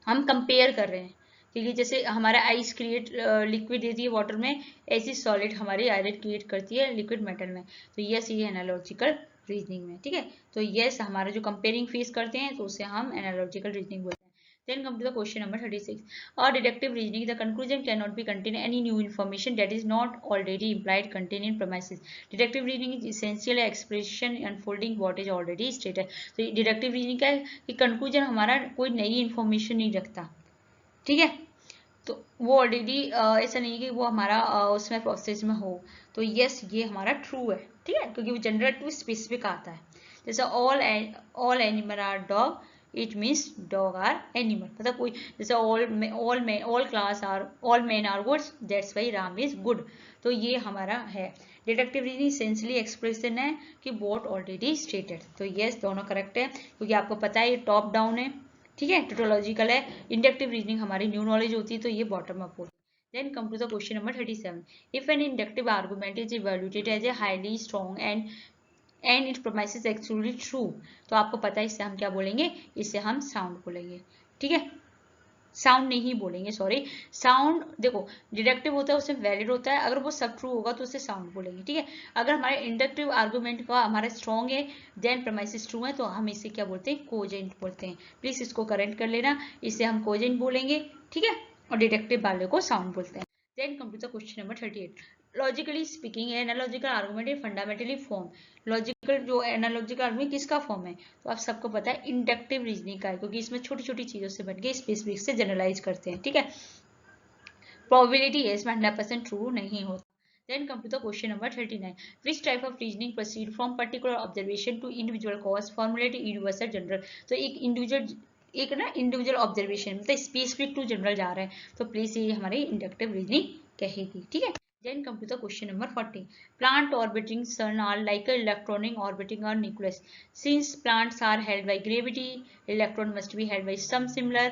हम कंपेयर कर रहे हैं, क्योंकि जैसे हमारा आइस क्रिएट लिक्विड देती है वाटर में, ऐसी सॉलिड हमारी आयरन क्रिएट करती है लिक्विड मेटल में। तो यस ये एनालॉजिकल रीजनिंग में, ठीक है। तो यस हमारा जो कंपेयरिंग फेस करते हैं तो उसे हम एनालॉजिकल रीजनिंग बोलते हैं। Then come to the question number 36. Or deductive reasoning, the conclusion cannot be contain any new information that is not already implied contained in premises. Deductive reasoning is essentially expression unfolding what is already stated. तो deductive reasoning क्या है कि conclusion हमारा कोई नई information नहीं रखता, ठीक है। तो वो ऑलरेडी ऐसा नहीं है कि वो हमारा उसमें प्रोसेस में हो। तो यस ये हमारा ट्रू है, ठीक है, क्योंकि वो जनरल टू स्पेसिफिक आता है। जैसे all animal are dog, it means dog are animal, मतलब कोई जैसे all class are all man are goods, that's why Ram is good. तो ये हमारा है डिडक्टिव रीजनिंग, एसेंशियली एक्सप्रेशन है कि वॉट ऑलरेडी स्टेटेड। तो यस दोनों करेक्ट है, क्योंकि आपको पता है ये टॉप डाउन है, ठीक है, टोटोलॉजिकल है। इंडक्टिव रीजनिंग हमारी न्यू नॉलेज होती है, तो ये बॉटम अप होती है। Then come to the question number 37. If an inductive argument is evaluated as a highly strong and it promises actually true, तो आपको पता है इससे हम क्या बोलेंगे, इससे हम साउंड बोलेंगे, ठीक है। साउंड नहीं बोलेंगे, सॉरी, साउंड देखो डिडक्टिव होता है उसमें वैलिड होता है, अगर वो सब ट्रू होगा तो उसे साउंड बोलेंगे, ठीक है। अगर हमारे इंडक्टिव आर्गुमेंट का हमारा स्ट्रॉन्ग है देन प्रेमाइसेस ट्रू है, तो हम इसे क्या बोलते हैं, कोजेंट बोलते हैं। प्लीज इसको करेक्ट कर लेना, इसे हम कोजेंट बोलेंगे, ठीक है, और डिडक्टिव वाले को साउंड बोलते हैं। Then come to the question number 38. Logically speaking, analogical argument is fundamentally form. Logical जो analogical argument किसका फॉर्म है? तो आप सबको पता है इंडक्टिव रीजनिंग का है, क्योंकि इसमें छोटी छोटी चीजों से बन के स्पेसिफिक से जनरलाइज करते हैं, ठीक है। प्रोबेबिलिटी है इसमें 100% ट्रू नहीं होता। Then come to the question number 39. Which type of reasoning proceed from particular observation to individual cause formulate universal general? तो एक इंडिविजुअल ऑब्जर्वेशन मतलब स्पेसिफिक टू जनरल जा रहा है, तो प्लीज ये हमारी इंडक्टिव रीजनिंग कहेगी, ठीक है। Then come to the question number 40. Plant orbiting sun are like an electron orbiting a nucleus. Since plants are held by gravity, electron must be held by some similar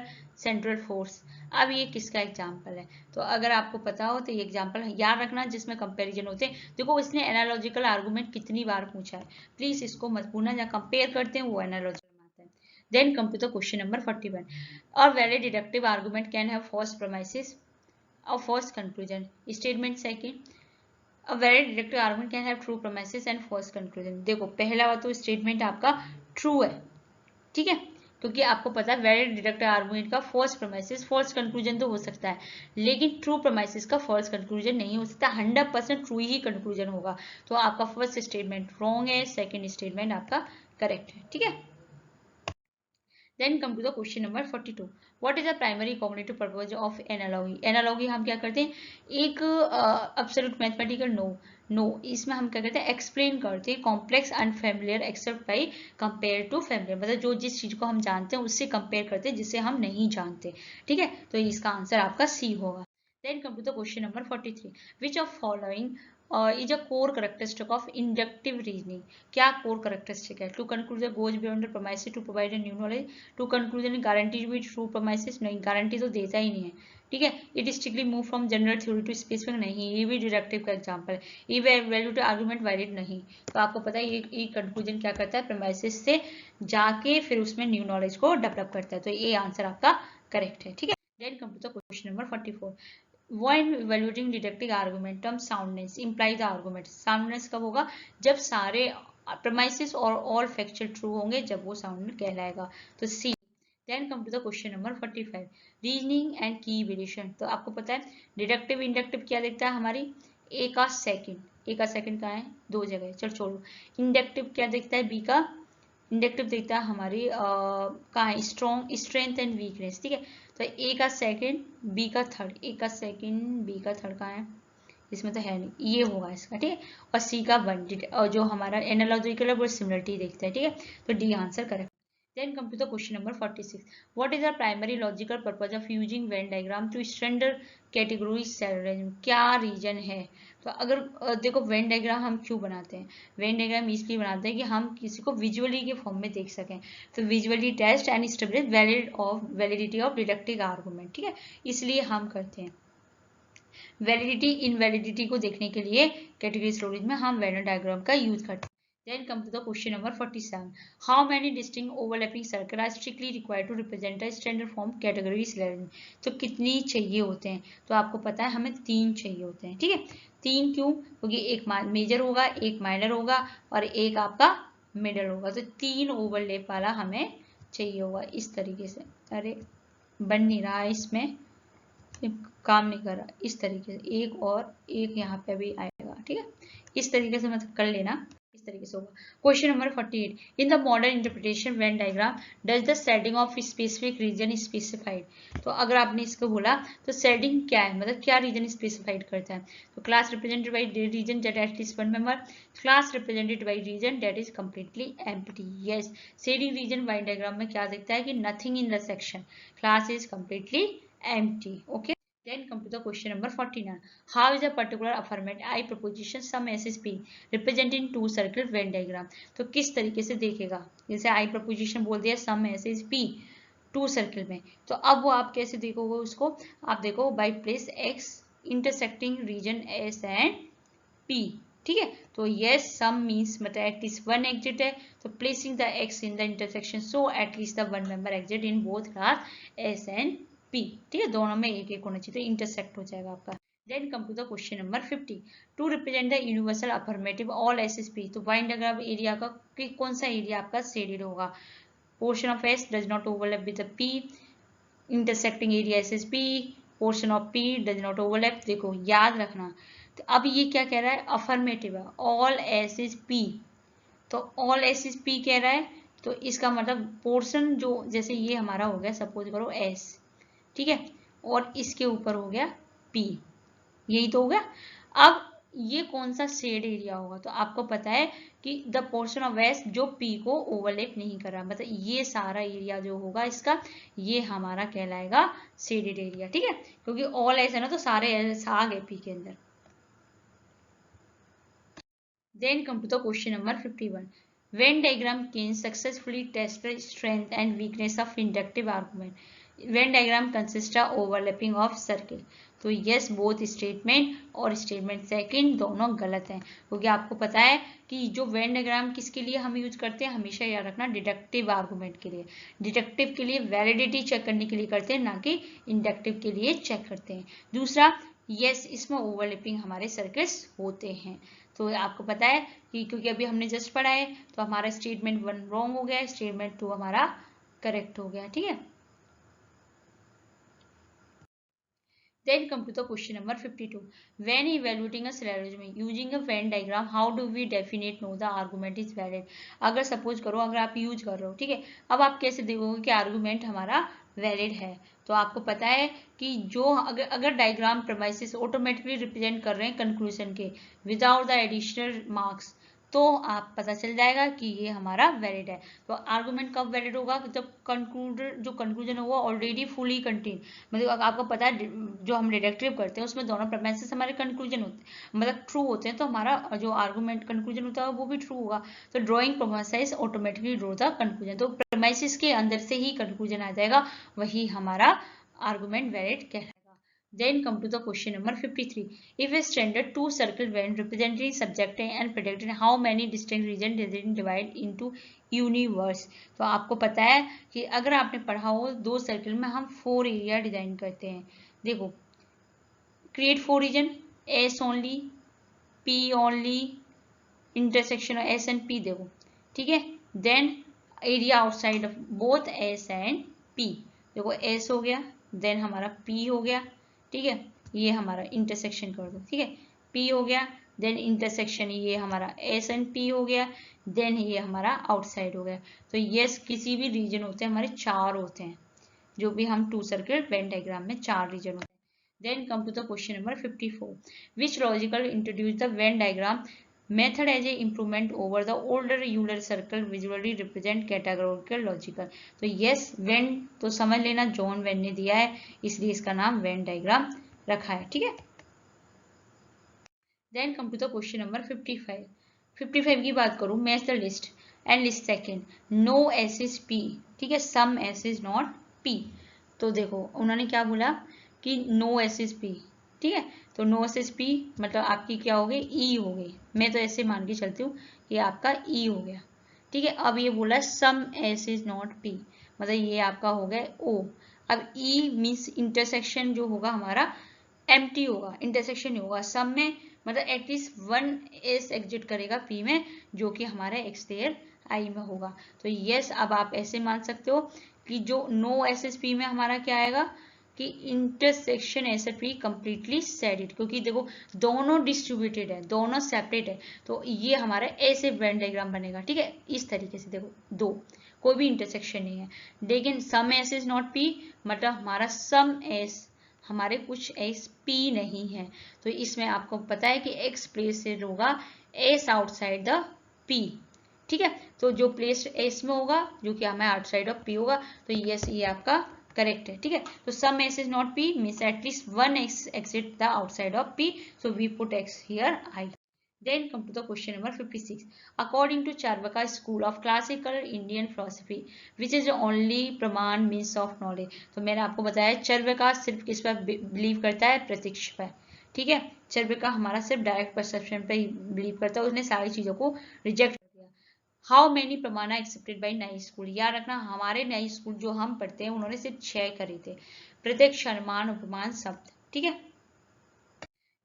central force. अब ये किसका example है? तो अगर आपको पता हो तो ये एग्जाम्पल याद रखना जिसमें कंपैरिजन होते हैं। देखो इसने एनालॉजिकल आर्गुमेंट कितनी बार पूछा है, प्लीज इसको मत भूलना, जहाँ कंपेयर करते हैं वो एनालॉजिकल में आता है। Then come to the question number 41. A valid deductive argument can have false premises or false conclusion. Statement second. A valid deductive argument can have true premises and false conclusion. देखो पहला तो statement आपका true है, ठीक है, क्योंकि आपको पता है वैलिड डिडक्टिव आर्गुमेंट का फॉल्स प्रेमाइसिस फॉल्स कंक्लूजन तो हो सकता है, लेकिन ट्रू प्रेमाइसिस का फॉल्स कंक्लूजन नहीं हो सकता, 100% ट्रू ही कंक्लूजन होगा। तो आपका फर्स्ट स्टेटमेंट रॉन्ग है, सेकंड स्टेटमेंट आपका करेक्ट है, ठीक है। Then come to the question number 42. What is the primary cognitive purpose of analogy? Analogy हम क्या करते हैं, एक absolute mathematical नो इसमें हम क्या करते हैं, एक्सप्लेन करते हैं complex unfamiliar except by compare to familiar, मतलब जो जिस चीज को हम जानते हैं उससे कंपेयर करते हैं जिसे हम नहीं जानते, ठीक है। तो इसका आंसर आपका सी होगा। Then come to the question number 43. Which of following is a core characteristic of inductive reasoning? क्या core characteristic है? To conclusion goes beyond the premises to provide a new knowledge. To conclusion guarantee to be true premises, नहीं guarantee तो देता ही नहीं है, ठीक है। It strictly move from general theory to specific, नहीं, ये भी डिडक्टिव का एग्जांपल है। ये वैल्यू टू आर्गुमेंट वैलिड नहीं, तो आपको पता है ये कंक्लूजन क्या करता है, प्रेमाइसिस से जाके फिर उसमें न्यू नॉलेज को डेवलप करता है, तो ये आंसर आपका करेक्ट है, ठीक है। Then come to the question number 44. When evaluating deductive argument, term soundness imply the argument. Soundness कब होगा, जब सारे premises और all factual true होंगे, जब वो sound कहलाएगा, तो C. Then come to the question number 45. Reasoning and key evaluation. तो आपको पता है डिडक्टिव इंडक्टिव क्या देखता है हमारी, ए का सेकंड का है दो जगह, चल छोड़ो। इंडक्टिव क्या देखता है, बी का इंडक्टिव देखता है हमारी कहाँ है, स्ट्रॉन्ग स्ट्रेंथ एंड वीकनेस, ठीक है। तो ए का सेकंड बी का थर्ड, ए का सेकंड बी का थर्ड कहाँ है, इसमें तो है नहीं, ये होगा इसका, ठीक है। और सी का वन, और जो हमारा एनालॉजिकल है वो सिमिलरिटी देखता है, ठीक है। तो D answer correct. Then come to the question number 46. What is the primary logical purpose of using Venn diagram to standard categories cell arrangement? क्या रीजन है? तो अगर देखो वेन डायग्राम हम क्यों बनाते हैं, वेन डायग्राम इसलिए बनाते हैं कि हम किसी को विजुअली के फॉर्म में देख सकें, तो visually test and establish validity of deductive argument, ठीक है, इसलिए हम करते हैं। वैलिडिटी इनवैलिडिटी को देखने के लिए कैटेगरी स्टोरेज में हम वेन डायग्राम का यूज करते हैं। Then come to the question number 47. How many distinct overlapping circles are strictly required to represent a standard form categories 11? तो कितनी चाहिए होते हैं, तो आपको पता है हमें 3 चाहिए होते हैं, ठीक है। 3 क्यों, क्योंकि एक मेजर होगा, एक माइनर होगा और एक आपका मिडल होगा, तो 3 ओवरलैप वाला हमें चाहिए होगा इस तरीके से। अरे बन नहीं रहा है, इसमें काम नहीं कर रहा, इस तरीके से एक और एक यहाँ पे भी आएगा, ठीक है, इस तरीके से मतलब कर लेना, इस तरीके से होगा। Question number 48. In the modern interpretation Venn diagram does the shading of specific region specified? तो अगर आपने इसको बोला तो शेडिंग क्या है, मतलब क्या रीजन स्पेसिफाइड करता है, तो class represented by region that at least one member, class represented by region that is completely empty. Yes, shading region Venn diagram में क्या दिखता है कि nothing in the section, class is completely empty. Okay. Then come to the question number 49. How is a particular affirmative I proposition sum S is P represented in two circle Venn diagram? तो किस तरीके से देखेगा, जैसे I proposition बोल दिया sum S is P two circle में, तो अब वो आप कैसे देखोगे उसको, आप देखो by place X intersecting region S and P, ठीक है। तो yes sum means मतलब at least one exit है, तो placing the X in the intersection so at least the one member exit in both class S and P, ठीक है, दोनों में एक एक होना चाहिए, तो इंटरसेक्ट हो जाएगा आपका। Then come to the question number 50. To represent the universal affirmative all S is P, तो वेन डायग्राम एरिया का कौन सा एरिया आपका शेडेड होगा, portion of S does not overlap with the P, intersecting area S is P, portion of P does not overlap. देखो याद रखना, तो अब ये क्या कह रहा है, अफर्मेटिव है, ऑल एस इज पी, तो ऑल एस इज पी कह रहा है, तो इसका मतलब पोर्शन जो, जैसे ये हमारा हो गया सपोज करो एस, ठीक है, और इसके ऊपर हो गया पी, यही तो हो गया। अब ये कौन सा शेड एरिया होगा, तो आपको पता है कि द पोर्शन ऑफ एस जो पी को ओवरलैप नहीं कर रहा, मतलब ये सारा एरिया जो होगा इसका, ये हमारा कहलाएगा शेडेड एरिया, ठीक है, क्योंकि ऑल एस है ना, तो सारे एस आ गए पी के अंदर। Then come to the question number 51. Venn diagram can successfully test the strength and weakness of inductive argument. Venn diagram consists of overlapping of circle. तो yes, both statement और statement second दोनों गलत हैं, क्योंकि आपको पता है कि जो वेन डायग्राम किसके लिए हम यूज करते हैं, हमेशा याद रखना डिडक्टिव आर्गूमेंट के लिए, डिडक्टिव के लिए वैलिडिटी चेक करने के लिए करते हैं, ना कि इंडक्टिव के लिए चेक करते हैं। दूसरा, यस, इसमें ओवरलैपिंग हमारे सर्कल्स होते हैं। तो आपको पता है कि क्योंकि अभी हमने जस्ट पढ़ा है, तो हमारा स्टेटमेंट 1 रॉन्ग हो गया, स्टेटमेंट 2 हमारा करेक्ट हो गया, ठीक है। Then come to the question number 52. When evaluating a syllogism using a Venn diagram, how do we definite know the argument is valid? अगर सपोज करो, अगर आप यूज कर रहे हो, ठीक है, अब आप कैसे देखोगे कि आर्गूमेंट हमारा वैलिड है, तो आपको पता है कि जो अगर डायग्राम प्रेमाइसिस ऑटोमेटिकली रिप्रेजेंट कर रहे हैं कंक्लूजन के विदाउट द एडिशनल मार्क्स, तो आप पता चल जाएगा कि ये हमारा वैलिड है। तो आर्गुमेंट कब वैलिड होगा, जब कंक्लूजन होगा ऑलरेडी फुली कंटेन, मतलब आपको पता है जो हम डिडक्टिव करते हैं उसमें दोनों प्रेमाइसिस हमारे कंक्लूजन होते हैं, मतलब ट्रू होते हैं, तो हमारा जो आर्गुमेंट कंक्लूजन होता है वो भी ट्रू होगा। तो drawing premises automatically draw the conclusion, तो प्रेमाइसिस के अंदर से ही कंक्लूजन आ जाएगा, वही हमारा आर्गुमेंट वैलिड कहलाएगा। Then come to the question number 53. If a standard two circle Venn representing subject and predicted how many distinct regions does it divide into universe? तो आपको पता है कि अगर आपने पढ़ा हो दो सर्कल में हम 4 एरिया डिजाइन करते हैं। देखो, create 4 region, S only, P only, intersection of S and P, देखो ठीक है। Then area outside of both S and P, देखो S हो गया, then हमारा P हो गया, ठीक है, ये हमारा इंटरसेक्शन कर दो, ठीक है, P हो गया, देन इंटरसेक्शन ये हमारा S एंड P हो गया, देन ये हमारा आउटसाइड हो गया। तो यस, किसी भी रीजन होते हैं हमारे 4 होते हैं, जो भी हम टू सर्कल वेन डायग्राम में 4 रीजन होते हैं। Then come to the question number 54. Which logical introduced the Venn diagram method as a improvement over the older Euler circle visually represent categorical logical? तो yes, Venn तो समझ लेना John when ने दिया है, इसलिए इसका नाम Venn diagram रखा है, ठीक है। Then come to the question number 55. 55 की बात करूं, match the list and list second, no S is P, ठीक है, some S is not P. तो देखो उन्होंने क्या बोला कि नो एस इज पी, ठीक है, तो नो एस इज पी मतलब आपकी क्या हो गई, ई हो गई, मैं तो ऐसे मान के चलती हूँ ये आपका ई हो गया, ठीक है। अब ये बोला सम एस इज नॉट पी, मतलब ये आपका हो गया ओ। अब ई मीन्स इंटरसेक्शन जो होगा हमारा एम्प्टी होगा, इंटरसेक्शन नहीं होगा, सम में मतलब एटलीस्ट 1 एस एग्जिट करेगा पी में, जो कि हमारा एक्स देयर आई में होगा। तो यस, अब आप ऐसे मान सकते हो कि जो नो एस एस पी में हमारा क्या आएगा कि intersection S P completely shaded, क्योंकि देखो दोनों डिस्ट्रीब्यूटेड है, दोनों सेपरेट है, तो ये हमारा ऐसे वेन डायग्राम बनेगा, ठीक है, इस तरीके से। देखो दो, कोई भी इंटरसेक्शन नहीं है, लेकिन सम एस इज नॉट पी, मतलब हमारा सम एस हमारे कुछ एस पी नहीं है, तो इसमें आपको पता है कि एक्स प्लेस से होगा एस आउटसाइड द पी, ठीक है, तो जो प्लेस एस में होगा जो कि हमें आउटसाइड ऑफ पी होगा, तो यस ये आपका करेक्ट है, ठीक है। तो some S is not P means at least 1 X exist the outside of P, so we put X here I. Then come to the question number 56. According to Charvaka school of classical Indian philosophy, which is the only प्रमाण means of knowledge? तो मैंने आपको बताया चार्वाका सिर्फ किस पर believe करता है, प्रत्यक्ष पर, ठीक है। चार्वाका हमारा सिर्फ डायरेक्ट परसेप्शन पे ही बिलीव करता है, उसने सारी चीजों को रिजेक्ट कर दिया। हाउ मेनी प्रमाण एक्सेप्टेड बाई नई स्कूल? याद रखना हमारे नई स्कूल जो हम पढ़ते हैं उन्होंने सिर्फ 6 करे थे, प्रत्यक्ष, अनुमान, उपमान, शब्द, ठीक है।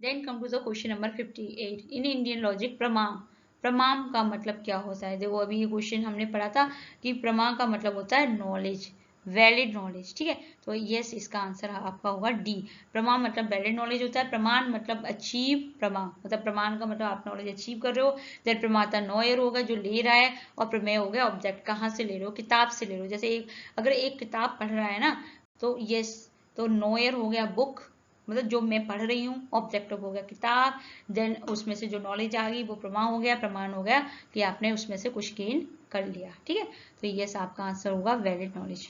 Then come to the question number 58. In Indian logic, प्रमाण, प्रमाण का मतलब क्या होता है? देखो अभी ये क्वेश्चन हमने पढ़ा था कि प्रमाण का मतलब होता है नॉलेज, वैलिड नॉलेज। ठीक है, तो यस इसका आंसर आपका होगा डी। प्रमाण मतलब वैलिड नॉलेज होता है, प्रमाण मतलब अचीव, प्रमाण मतलब प्रमाण का मतलब आप नॉलेज अचीव कर रहे हो। देन प्रमाता नॉयर होगा जो ले रहा है, और प्रमेय हो गया ऑब्जेक्ट, कहाँ से ले रहे हो, किताब से ले रहे हो। जैसे अगर एक किताब पढ़ रहा है ना तो यस, तो नॉयर हो गया बुक, मतलब जो मैं पढ़ रही हूँ, ऑब्जेक्टिव हो गया किताब, देन उसमें से जो नॉलेज आ गई वो प्रमाण हो गया। प्रमाण हो गया कि आपने उसमें से कुछ गेन कर लिया। ठीक है, तो यस आपका आंसर होगा valid knowledge.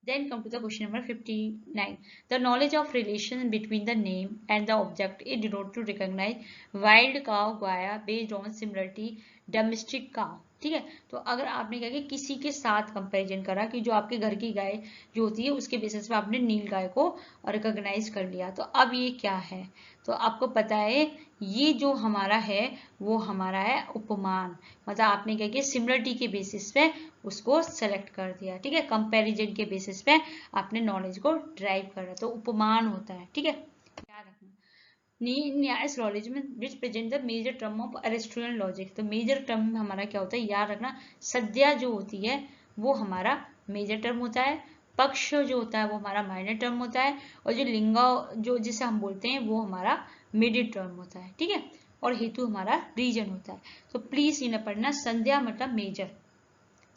Then come to the question number 59. The knowledge of relation between the name and the object is denoted to recognize wild cow guaya based on similarity domestic cow. ठीक है, तो अगर आपने क्या किया, किसी के साथ कंपैरिजन करा कि जो आपके घर की गाय जो होती है उसके बेसिस पे आपने नील गाय को रिकॉग्नाइज कर लिया। तो अब ये क्या है, तो आपको पता है ये जो हमारा है वो हमारा है उपमान। मतलब आपने क्या किया, सिमिलरिटी के बेसिस पे उसको सेलेक्ट कर दिया। ठीक है, कंपैरिजन के बेसिस पे आपने नॉलेज को ड्राइव करा, तो उपमान होता है। ठीक है, याद रखना। न्यायस लॉजिक में which present the major term of Aristotelian logic. तो मेजर टर्म हमारा क्या होता है, याद रखना, संज्ञा जो होती है वो हमारा मेजर टर्म होता है, पक्ष जो होता है वो हमारा माइनर टर्म होता है, और जो लिंगा जो जिसे हम बोलते हैं वो हमारा मिडिल टर्म होता है। ठीक है, और हेतु हमारा रीजन होता है। तो प्लीज इन्हें पढ़ना, संज्ञा मतलब मेजर,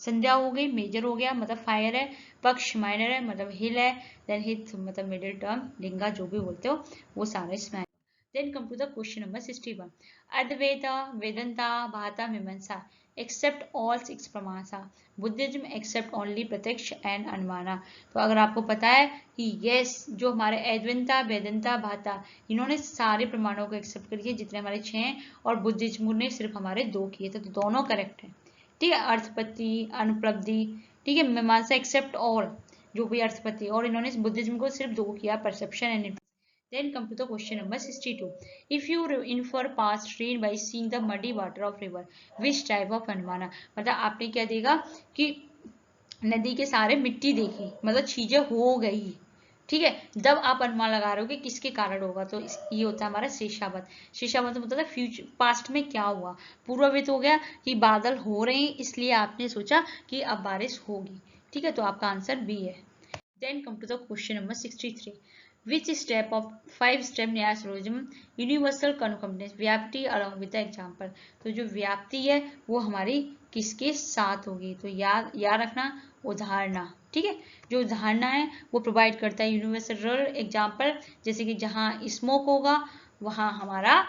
संज्ञा हो गई, मेजर हो गया मतलब फायर है, पक्ष माइनर है मतलब हिल है, देन हित मतलब मिडिल टर्म, लिंगा जो भी बोलते हो वो सारा इसमें। Then come to the question number 61. Advaita, Vedanta, Bhata, Mimamsa accept all six pramasa. Buddhism accept only प्रत्यक्ष and अनुमाना। तो अगर आपको पता है कि यस जो हमारे अद्वैता, वेदांता, भाता इन्होंने सारे प्रमाणों को एक्सेप्ट कर लिए जितने हमारे 6 हैं, और बुद्धिज्म ने सिर्फ हमारे 2 किए थे, तो दोनों करेक्ट है। ठीक है, अर्थपत्ति, अनुपलब्धि, ठीक है, मीमांसा एक्सेप्ट ऑल जो भी अर्थपत्ति, और इन्होंने बुद्धिज्म को सिर्फ 2 किया, perception and. Then come to the question number 62. If you infer past rain by seeing the muddy water of river, which type of अनुमाना। मतलब आपने क्या देगा कि नदी के सारे मिट्टी देखी, मतलब चीजें हो गई। ठीक है, जब आप अनुमान लगा रहे हो कि किसके कारण होगा, तो ये होता है हमारा शेषावत। शेषावत मतलब है फ्यूचर, पास्ट में क्या हुआ। पूर्ववित हो गया कि बादल हो रहे हैं इसलिए आपने सोचा कि अब बारिश होगी। ठीक है, तो आपका आंसर बी है। Then come to the question number 63. Which step of 5-step Nyaya syllogism universal concomitance vyapti along with the example। तो जो व्याप्ति है वो हमारी किसके साथ होगी, तो याद रखना उदाहरणा। ठीक है, जो उदाहरणा है वो प्रोवाइड करता है यूनिवर्सल एग्जाम्पल, जैसे कि जहाँ स्मोक होगा वहाँ हमारा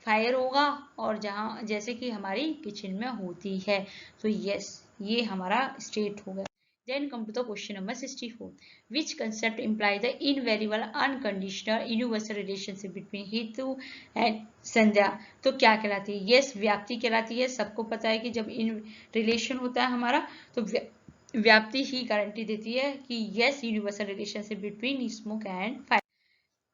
फायर होगा, और जहाँ जैसे कि हमारी किचन में होती है। तो यस ये हमारा स्टेट हो गया। Then come to the question number 64. Which concept imply the invariable, unconditional, universal relationship between हेतु and संज्ञा। तो क्या कहलाती है, यस व्याप्ति कहलाती है। सबको पता है कि जब इन रिलेशन होता है हमारा तो व्याप्ति ही गारंटी देती है कि yes universal relationship between smoke and fire.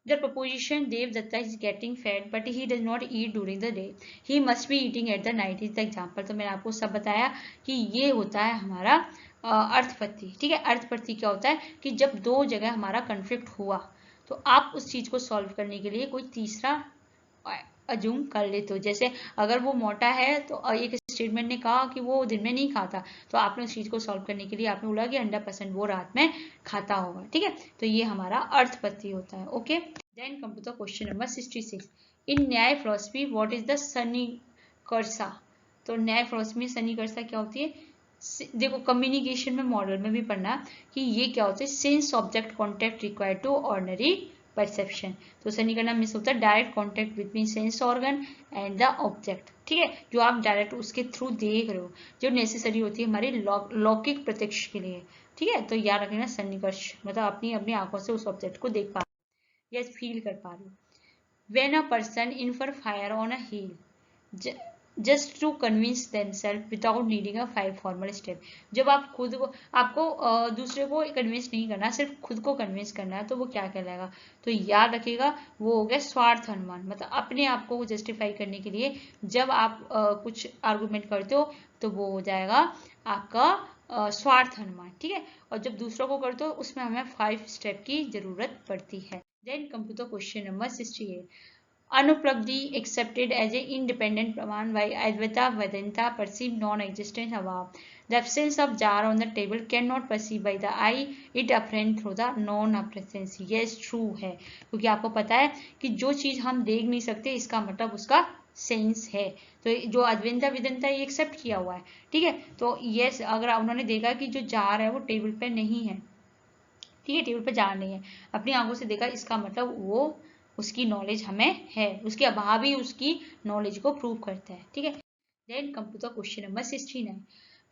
The proposition Devdatta is getting fat but he does not eat during the day. He must be eating at the night is the example। तो मैंने आपको सब बताया कि ये होता है हमारा अर्थपत्ति। ठीक है, अर्थपत्ति क्या होता है कि जब 2 जगह हमारा कन्फ्लिक्ट हुआ तो आप उस चीज को सॉल्व करने के लिए कोई तीसरा अज्यूम कर लेते हो। जैसे अगर वो मोटा है तो एक स्टेटमेंट ने कहा कि वो दिन में नहीं खाता, तो आपने उस चीज को सॉल्व करने के लिए आपने बोला कि 100% वो रात में खाता होगा। ठीक है, तो ये हमारा अर्थपत्ति होता है। Okay, then come to the question number 66। In Nyaya philosophy what is the sannikarsha. तो न्याय फिलॉसफी में सन्निकर्षा क्या होती है, देखो कम्युनिकेशन में मॉडल में भी पढ़ना कि ये क्या होता है, sense object contact required to ordinary perception. तो सन्निकर्षण मीन्स होता है direct contact between sense organ and the object. ठीक है, जो आप डायरेक्ट उसके थ्रू देख रहे हो, जो नेसेसरी होती है हमारी लौकिक प्रत्यक्ष के लिए। ठीक है, तो याद रखना सन्निकर्ष मतलब अपनी आंखों से उस ऑब्जेक्ट को देख पा रहे हो या फील कर पा रहे हो। When a person infer fire on a hill just to convince themselves without needing a 5 formal step। जब आप खुद को आपको दूसरे को कन्विंस नहीं करना, सिर्फ खुद को कन्विंस करना है, तो वो क्या कहलाएगा, तो याद रखिएगा वो हो गया स्वार्थ अनुमान। मतलब अपने आप को जस्टिफाई करने के लिए जब आप कुछ आर्गुमेंट करते हो तो वो हो जाएगा आपका स्वार्थ अनुमान। ठीक है, और जब दूसरों को करते हो उसमें हमें 5 स्टेप की जरूरत पड़ती है। Then come to the question number 68. अनुपलब्धि accepted as an independent praman by Advaita Vedanta perceived non-existent above. The absence of jar on the table cannot perceive by the eye, it apprehend through the non-apprehension. Yes, true है, क्योंकि आपको पता है कि जो चीज हम देख नहीं सकते इसका मतलब उसका सेंस है। तो जो अद्वैता वेदांता ये एक्सेप्ट किया हुआ है, ठीक है। तो यस, अगर उन्होंने देखा कि जो जार है वो टेबल पे नहीं है, ठीक है, टेबल पे जार नहीं है, अपनी आंखों से देखा, इसका मतलब वो उसकी नॉलेज हमें है, उसके अभाव ही उसकी नॉलेज को प्रूव करता है, ठीक है। Then come to the question number 69.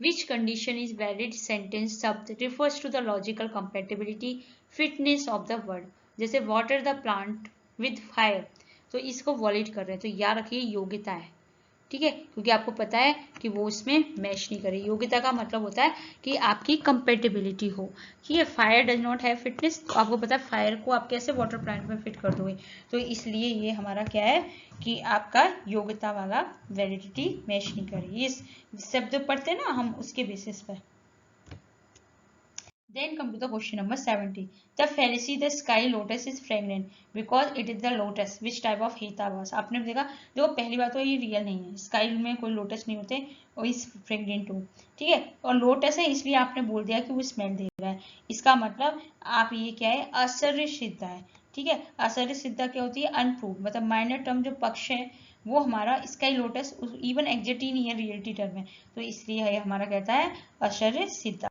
Which condition is valid sentence शब्द refers to the logical compatibility fitness of the word. जैसे water the plant with fire, तो इसको वॉलिड कर रहे हैं, तो याद रखिए योग्यता है, ठीक है, क्योंकि आपको पता है कि वो इसमें मैच नहीं करे। योग्यता का मतलब होता है कि आपकी कंपेटेबिलिटी हो, ठीक है। Fire does not have fitness, तो आपको पता है फायर को आप कैसे वाटर प्लांट में फिट कर दोगे, तो इसलिए ये हमारा क्या है कि आपका योग्यता वाला वैलिडिटी मैच नहीं करे। इस शब्द पढ़ते हैं ना हम, उसके बेसिस पर। Then come to the question number 70. The fallacy, the sky lotus is fragrant because it is the lotus. Which type of Hetawas? आपने देखा, देखो पहली बात तो ये रियल नहीं है, स्काई में कोई लोटस नहीं होते और इस फ्रेग्रेंट हो, ठीक है। और लोटस है इसलिए आपने बोल दिया कि वो स्मेल दे रहा है, इसका मतलब आप ये क्या है, आश्चर्य सिद्धा है, ठीक है। आश्चर्य सिद्धा क्या होती है, अनप्रूव, मतलब माइनर टर्म जो पक्ष है वो हमारा स्काई लोटस इवन एग्जैक्ट ही नहीं है रियलिटी टर्म में, तो इसलिए हमारा कहता है आश्चर्य सिद्धा।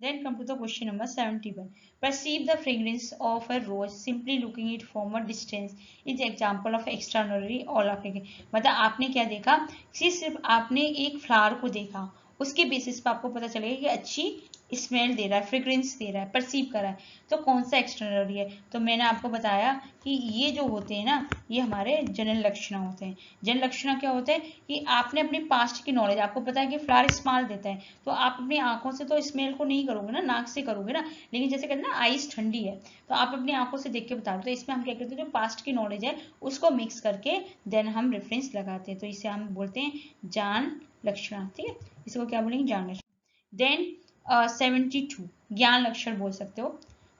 Then come to the question number 71. Perceive the fragrance of a rose simply looking it from a distance is example of extraordinary olfactory. मतलब आपने क्या देखा, सिर्फ आपने एक फ्लावर को देखा, उसके बेसिस पर आपको पता चलेगा कि अच्छी स्मेल दे रहा है, फ्रेग्रेंस दे रहा है, परसीव कर रहा है, तो कौन सा एक्सट्राऑर्डिनरी है। तो मैंने आपको बताया कि ये जो होते हैं ना, ये हमारे जनरल लक्षण होते हैं। जनरल लक्षण क्या होते हैं कि आपने अपनी पास्ट की नॉलेज, आपको पता है कि फ्लावर स्मेल देता है, तो आप अपनी आंखों से तो स्मेल को नहीं करोगे ना, नाक से करोगे ना, लेकिन जैसे कहते हैं ना आइस ठंडी है, तो आप अपनी आंखों से देख के बता दो, तो इसमें हम क्या कहते हैं, जो पास्ट की नॉलेज है उसको मिक्स करके देन हम रेफरेंस लगाते हैं, तो इसे हम बोलते हैं जान लक्षण, ठीक है। इसको क्या बोलेंगे, जान लक्षण। देन 72 ज्ञान लक्षण बोल सकते हो,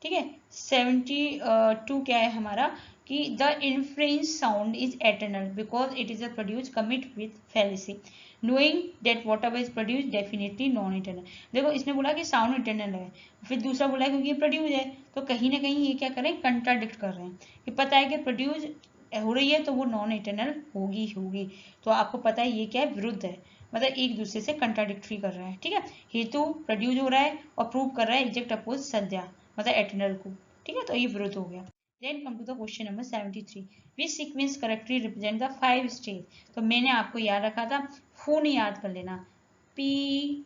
ठीक है। 72 क्या है हमारा कि the influence sound is eternal because it is a produce commit with fallacy knowing that what ever is produce definitely non eternal. देखो इसने बोला कि साउंड इटर्नल है, फिर दूसरा बोला क्योंकि ये प्रोड्यूस है, तो कहीं ना कहीं ये क्या करें, कंट्राडिक्ट कर रहे हैं, कि पता है कि प्रोड्यूस हो रही है तो वो नॉन इटर्नल होगी, तो आपको पता है ये क्या है, विरुद्ध है, मतलब एक दूसरे से कंट्राडिक्टरी कर रहा है, ठीक है। हेतु प्रोड्यूस हो रहा है और प्रूव कर रहा है एग्जैक्ट अपोज संध्या, मतलब एटर्नल को, ठीक है, तो ये विरुद्ध हो गया। Then come to the question number 73. Which sequence correctly represent the 5 stage. तो मैंने आपको याद रखा था, फोन याद कर लेना, पी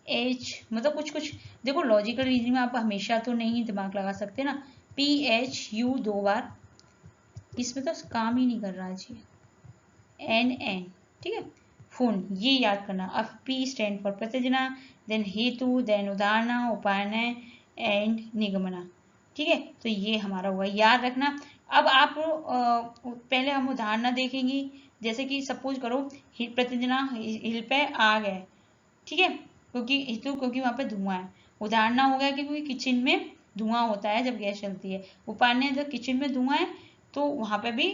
एच, मतलब कुछ देखो लॉजिकल रीजनिंग में आप हमेशा तो नहीं दिमाग लगा सकते ना, पी एच यू 2 बार, इसमें तो काम ही नहीं कर रहा जी, एन, ठीक है, फोन ये याद करना। अब पी स्टैंड फॉर प्रतिजना, देन हेतु, देन उदाहरणा, उपायन एंड निगमना, ठीक है, तो ये हमारा हुआ, याद रखना। अब आप पहले हम उदाहरणा देखेंगे, जैसे कि सपोज करो प्रतिजना हिल पे आग है, ठीक है, क्योंकि हेतु क्योंकि वहां पे धुआं है, उदाहरणा हो गया क्योंकि किचन में धुआं होता है जब गैस चलती है, उपायन जब किचन में धुआं है तो वहां पे भी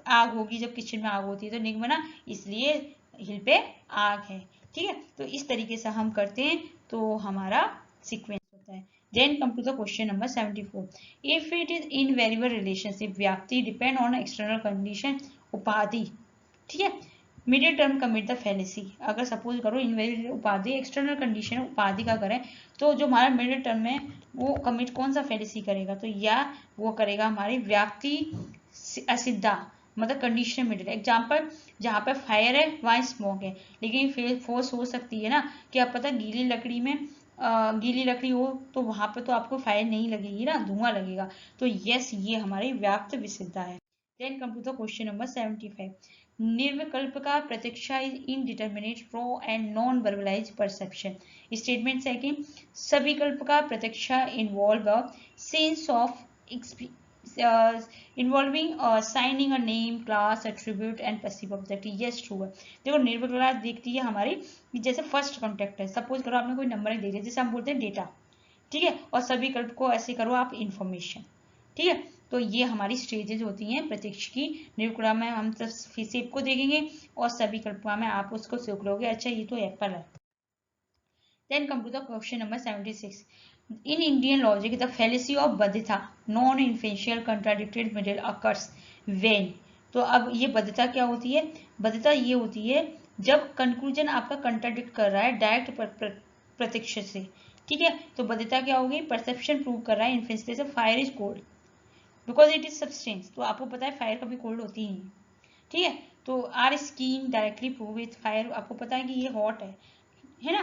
आग होगी जब किचन में आग होती है, तो निगमना इसलिए हिल पे आग है, ठीक है। तो इस तरीके से हम करते हैं तो हमारा सीक्वेंस होता है। Then come to the question number 74. If it is invariable relationship vyapti depend on external condition upadhi, ठीक है, middle term commit the fallacy. अगर सपोज करो invariable upadhi external condition upadhi का करें, तो जो हमारा मिडिल टर्म में वो कमिट कौन सा फैलेसी करेगा, तो या वो करेगा हमारी व्याप्ति असिद्धा, मतलब कंडीशनल मिडिल। एग्जाम्पल जहाँ पे फायर है वहाँ स्मोक है, लेकिन फोर्स हो सकती है ना कि आप पता गीली लकड़ी में गीली लकड़ी हो तो वहां पे तो आपको फायर नहीं लगेगी ना, धुआं लगेगा, तो यस ये हमारी व्याप्त विसिद्धा है। Then come to the question number 75. निर्विकल्प का प्रतीक्षा is indeterminate raw and non verbalize perception. Statement second, सविकल्प का प्रतीक्षा involve a sense of involving signing a name, class, attribute and passive object. Yes true है। देखो निर्विकल्प देखती है हमारी जैसे फर्स्ट कॉन्टेक्ट है, सपोज करो आपने कोई नंबर दे दिया, जैसे हम बोलते हैं डेटा, ठीक है, और सभी कल्प को ऐसे करो आप इंफॉर्मेशन, ठीक है, तो ये हमारी स्टेजेस होती हैं प्रत्यक्ष की। निर्विकल्पा में हम फिर से को देखेंगे और सभी कल्पना में आप उसको सीख लोगे, अच्छा ये तो एप्पल है। Then come to the question number 76. In Indian logic, the fallacy of baddhita, non-inferential contradicted middle occurs when. तो अब ये बाध्यता क्या होती है? बाध्यता ये होती है जब कंक्लूजन आपका कंट्राडिक्ट कर रहा है डायरेक्ट प्रत्यक्ष से, ठीक है। तो बाध्यता क्या होगी? परसेप्शन प्रूव कर रहा है इन्फेरेंस, जैसे fire is cold because it is substance, तो आपको पता है फायर कभी कोल्ड होती ही नहीं, ठीक है। तो our skin directly prove with fire, आपको पता है कि ये हॉट है ना।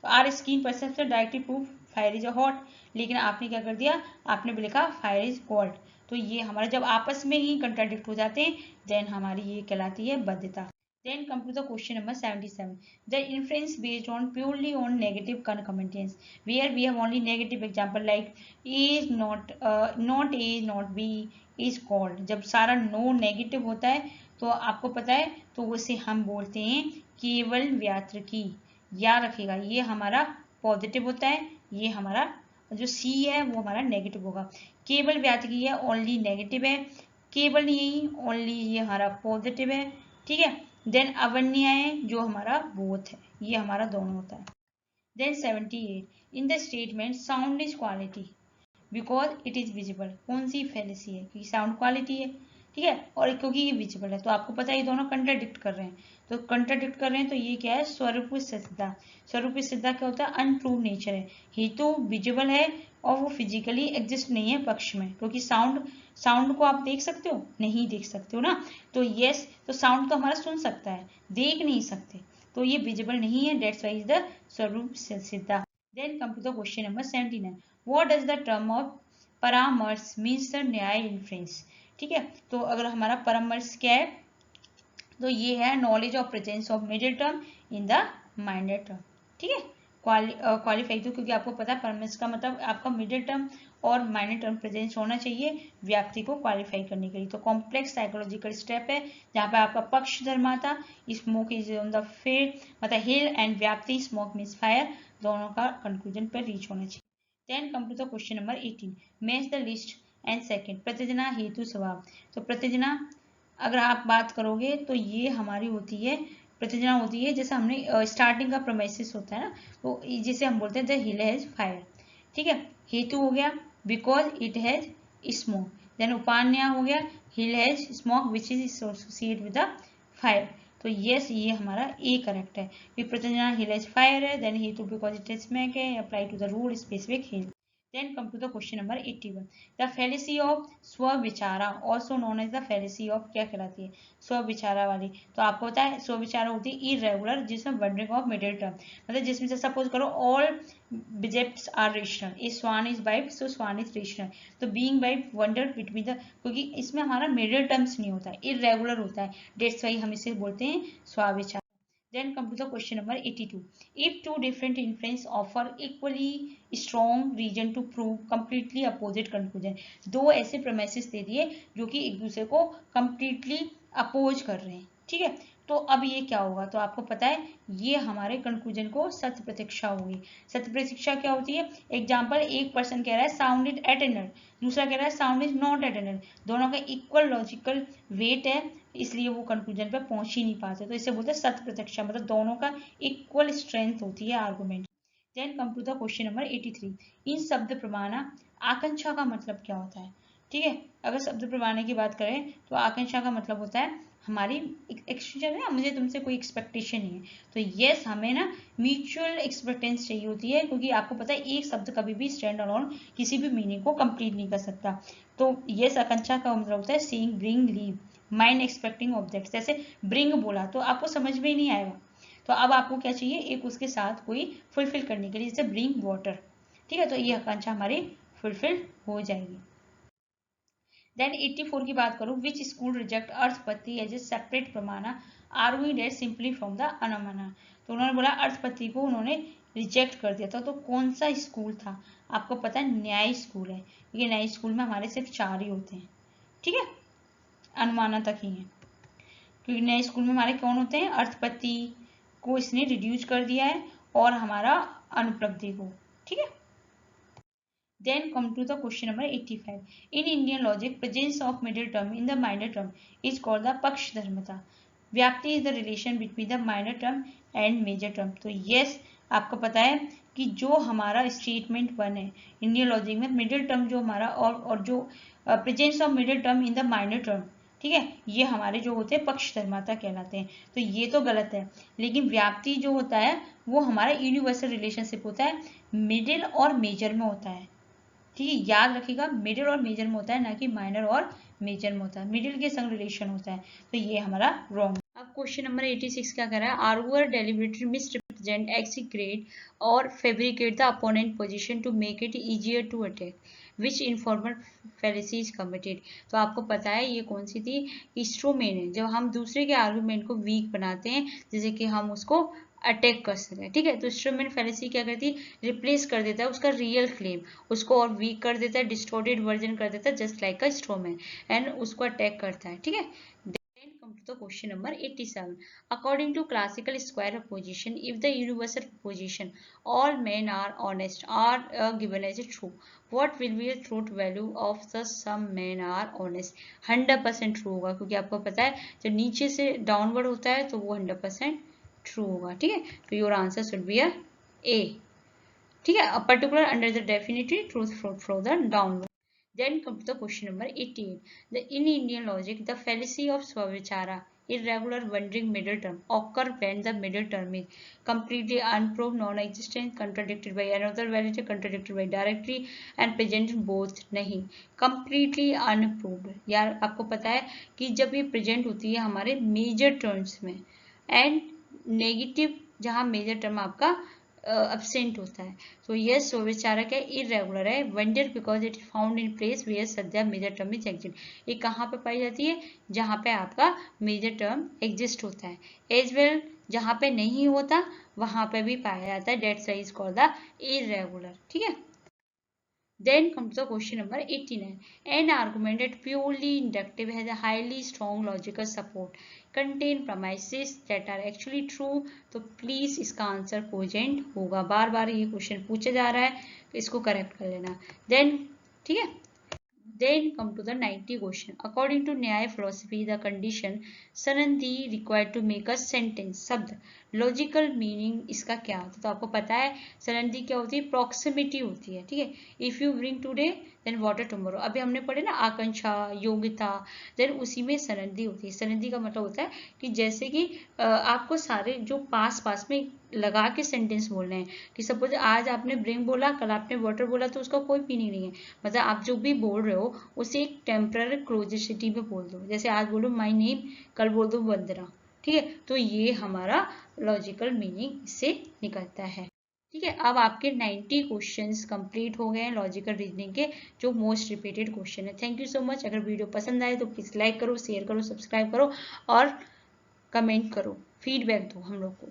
तो our skin perception directly proof fire is hot, लेकिन आपने क्या कर दिया? आपने भी लिखा फायर इज कोल्ड। तो ये हमारा जब आपस में ही कंट्राडिक्ट हो जाते हैं देन हमारी ये कहलाती है बाध्यता। Then come to the question number 77. The inference based on purely on negative concomitants, where we have only negative example like A is not A is not B is called. जब सारा no negative होता है तो आपको पता है तो उसे हम बोलते हैं केवल व्यात्रकी। याद रखिएगा ये हमारा पॉजिटिव होता है, ये हमारा जो सी है वो हमारा नेगेटिव होगा। केवल व्यात्रकी है, ओनली नेगेटिव है। केवल नहीं, ओनली ये हमारा पॉजिटिव है, ठीक है। देन अवन्य है जो हमारा बोथ है, ये हमारा दोनों होता है। Then 78 in the statement sound is quality because it is visible. कौन सी फैलेसी है? क्योंकि साउंड क्वालिटी है, ठीक है, और क्योंकि ये विजिबल है। तो आपको पता है ये दोनों कंट्राडिक्ट कर रहे हैं, तो कंट्राडिक्ट कर रहे हैं तो ये क्या है? स्वरूप सिद्धा। स्वरूप सिद्धा क्या होता है? अनप्रूव नेचर है। ये तो विजिबल है और वो फिजिकली एग्जिस्ट नहीं है पक्ष में, क्योंकि साउंड को आप देख सकते हो? नहीं देख सकते हो ना। तो यस, तो साउंड तो हमारा सुन सकता है, देख नहीं सकते, तो ये विजिबल नहीं है, that's why is the svarupa siddha. Then come to the question number 79. What does the term of paramarsha means the Nyaya influence, ठीक है। तो अगर हमारा परामर्श क्या है तो ये है knowledge of presence of middle term in the minor term, ठीक है। क्वालिफाई तो क्योंकि आपको पता है परामर्श का मतलब आपका मिडिल टर्म और माइनर टर्म प्रेजेंस होना चाहिए व्याप्ति को क्वालिफाई करने के लिए। तो कॉम्प्लेक्स साइकोलॉजिकल स्टेप है जहाँ पे आपका पक्ष धर्माता smoke is on the field मतलब hill and vyapti smoke means fire, दोनों का कंक्लूजन पर रीच होना चाहिए। Then come to the question number 18. Match the list and second. प्रतिजना हेतु स्वभाव। तो प्रतिजना अगर आप बात करोगे तो ये हमारी होती है, प्रतिजना होती है जैसे हमने स्टार्टिंग का प्रोमिसिस होता है ना, तो जिसे हम बोलते हैं द हिल हैज फायर, ठीक है। हेतु हो गया because it has smoke. Then उपान्या हो गया hill has smoke which is associate with the fire. तो यस ये हमारा ए करेक्ट है। फिर प्रतिजना हिल हैज फायर है, then hetu because it has smoke है, apply to the rule specific hill. Then come to the question number 81. The fallacy of स्वविचारा also known as the fallacy of क्या कहलाती है? स्वविचारा वाली। तो आपको पता है स्वविचारा होती है irregular जिसमें wandering of middle term, मतलब जिसमें से सपोज करो all objects are rational, a swan is wife so swan is rational, तो being wife wondered between the, क्योंकि इसमें हमारा middle terms नहीं होता है, irregular होता है, that's why हम इसे बोलते हैं स्वविचारा। Then come to the question number 82. If two different inference offer equally strong reason to prove completely opposite conclusion, दो ऐसे premises दे दिए जो कि एक दूसरे को completely अपोज कर रहे हैं, ठीक है। तो अब ये क्या होगा? तो आपको पता है ये हमारे कंक्लूजन को सत्य प्रतीक्षा होगी। सत्य प्रतीक्षा क्या होती है? एग्जाम्पल, एक पर्सन कह रहा है साउंड इज एटर्नल, दूसरा कह रहा है साउंड इज नॉट एटर्नल, दोनों का इक्वल लॉजिकल वेट है, इसलिए वो कंक्लूजन पे पहुंच ही नहीं पाते, तो इसे बोलते हैं सत्य प्रतीक्षा, मतलब दोनों का इक्वल स्ट्रेंथ होती है argument. Then come to the question number 83. In shabda pramana आकांक्षा का मतलब क्या होता है? ठीक है, अगर शब्द प्रमाण की बात करें तो आकांक्षा का मतलब होता है हमारी एक्सपेक्टेशन है, मुझे तुमसे कोई एक्सपेक्टेशन नहीं है, तो यस हमें ना म्यूचुअल एक्सपेक्टेंस चाहिए होती है, क्योंकि आपको पता है एक शब्द कभी भी स्टैंड अलोन किसी भी मीनिंग को कंप्लीट नहीं कर सकता। तो यस आकांक्षा का मतलब होता है seeing, bring, leave, mind expecting object. जैसे ब्रिंग बोला तो आपको समझ में ही नहीं आएगा, तो अब आपको क्या चाहिए, एक उसके साथ कोई फुलफिल करने के लिए, जैसे ब्रिंग वाटर, ठीक है, तो ये आकांक्षा हमारी फुलफिल हो जाएगी। देन 84 की बात करूं, which school reject arthapatti as a separate pramana arguing that simply from the anumana. तो उन्होंने बोला अर्थपत्ति को उन्होंने रिजेक्ट कर दिया था, तो कौन सा स्कूल था? आपको पता है न्याय स्कूल है, क्योंकि न्याय स्कूल में हमारे सिर्फ 4 ही होते हैं, ठीक है, अनुमाना तक ही है, क्योंकि न्याय स्कूल में हमारे कौन होते हैं? अर्थपत्ति को इसने रिड्यूस कर दिया है और हमारा अनुपलब्धि को, ठीक है। Then come to the question number 85. In Indian logic, presence of middle term in the minor term is called the Pakshadharmata. व्याप्ति is the relation between the minor term and major term. तो yes, आपको पता है कि जो हमारा statement 1 है Indian logic में, मिडिल टर्म जो हमारा और जो presence of middle term in the minor term, ठीक है, ये हमारे जो होते हैं पक्षधर्माता कहलाते हैं। तो ये तो गलत है, लेकिन व्याप्ति जो होता है वो हमारा यूनिवर्सल रिलेशनशिप होता है, मिडिल और मेजर में होता है। ठीक है, याद रखिएगा, मिडिल और मेजर में होता है, ना कि माइनर और मेजर में होता है। मिडिल के संग रिलेशन होता है, तो ये हमारा रॉन्ग। अब क्वेश्चन नंबर 86 क्या कर रहा है, आर्गुअर डेलिबरेटली मिसरिप्रेजेंट, एक्सीक्रेट और fabricate the opponent position to make it easier to attack, which informal fallacy is committed. तो आपको पता है ये कौन सी थी, स्ट्रोमेन है। जब हम दूसरे के आर्गुमेंट को वीक बनाते हैं, जैसे कि हम उसको अटैक कर सकते हैं, ठीक है, तो स्ट्रोमेन फैलेसी क्या करती है, रिप्लेस कर देता है उसका रियल क्लेम, उसको और वीक कर देता है, डिस्टॉर्टेड वर्जन कर देता है, just like a Strowman, and उसको अटैक करता है, ठीक है। Then come to the question number 87. According to classical square opposition, if the universal proposition all men are honest are given as a true, what will be the truth value of the some men are honest? 100% true होगा, क्योंकि आपको पता है जब नीचे से downward होता है तो वो 100% ट्रू होगा, ठीक है। तो योर आंसर शुड बी ए, ठीक है, a particular under the definitely truth from the downward. Then come to the question number 88. In Indian logic, the fallacy of Swavichara, irregular wandering middle term, occur when the middle term is completely unproved, non-existent, contradicted by another validity, contradicted by directly, and present both नहीं, completely unproved। यार आपको पता है कि जब ये present होती है हमारे मेजर टर्म्स में, एंड नेगेटिव जहाँ मेजर टर्म आपका absent होता है, तो यस विचारा क्या इरेगुलर है, wonder because it found in place where sadhya major term is exist. ये कहाँ पे पाई जाती है, जहाँ पे आपका मेजर टर्म एग्जिस्ट होता है, एज वेल जहाँ पे नहीं होता वहां पे भी पाया जाता है, dates why is called the irregular, ठीक है। Then comes the question number 89. An argument that purely inductive has a highly strong logical support, contain premises that are actually true. तो प्लीज इसका आंसर कोजेंट होगा। बार बार ये question पूछा जा रहा है, तो इसको करेक्ट कर लेना। देन ठीक है, Then come to the 90 question. According to न्याय philosophy, the condition संधि required to make a sentence, शब्द लॉजिकल मीनिंग इसका क्या होता है, तो आपको पता है संधि क्या होती है, प्रॉक्सिमिटी होती है, ठीक है। If you bring today then water tomorrow, अभी हमने पढ़े ना आकांक्षा योग्यता, देन उसी में संधि होती है। संधि का मतलब होता है कि जैसे कि आपको सारे जो पास पास में लगा के सेंटेंस बोलने हैं, कि सपोज आज आपने ब्रिंग बोला, कल आपने वाटर बोला, तो उसका कोई मीनिंग नहीं है। मतलब आप जो भी बोल रहे हो उसे एक टेम्पररी क्लोजिसिटी में बोल दो, जैसे आज बोलो माय नेम, कल बोल दो वंदना, ठीक है। तो ये हमारा लॉजिकल मीनिंग इससे निकलता है, ठीक है। अब आपके 90 क्वेश्चंस कंप्लीट हो गए हैं लॉजिकल रीजनिंग के, जो मोस्ट रिपीटेड क्वेश्चन है। Thank you so much. अगर वीडियो पसंद आए तो प्लीज लाइक करो, शेयर करो, सब्सक्राइब करो और कमेंट करो, फीडबैक दो हम लोग को।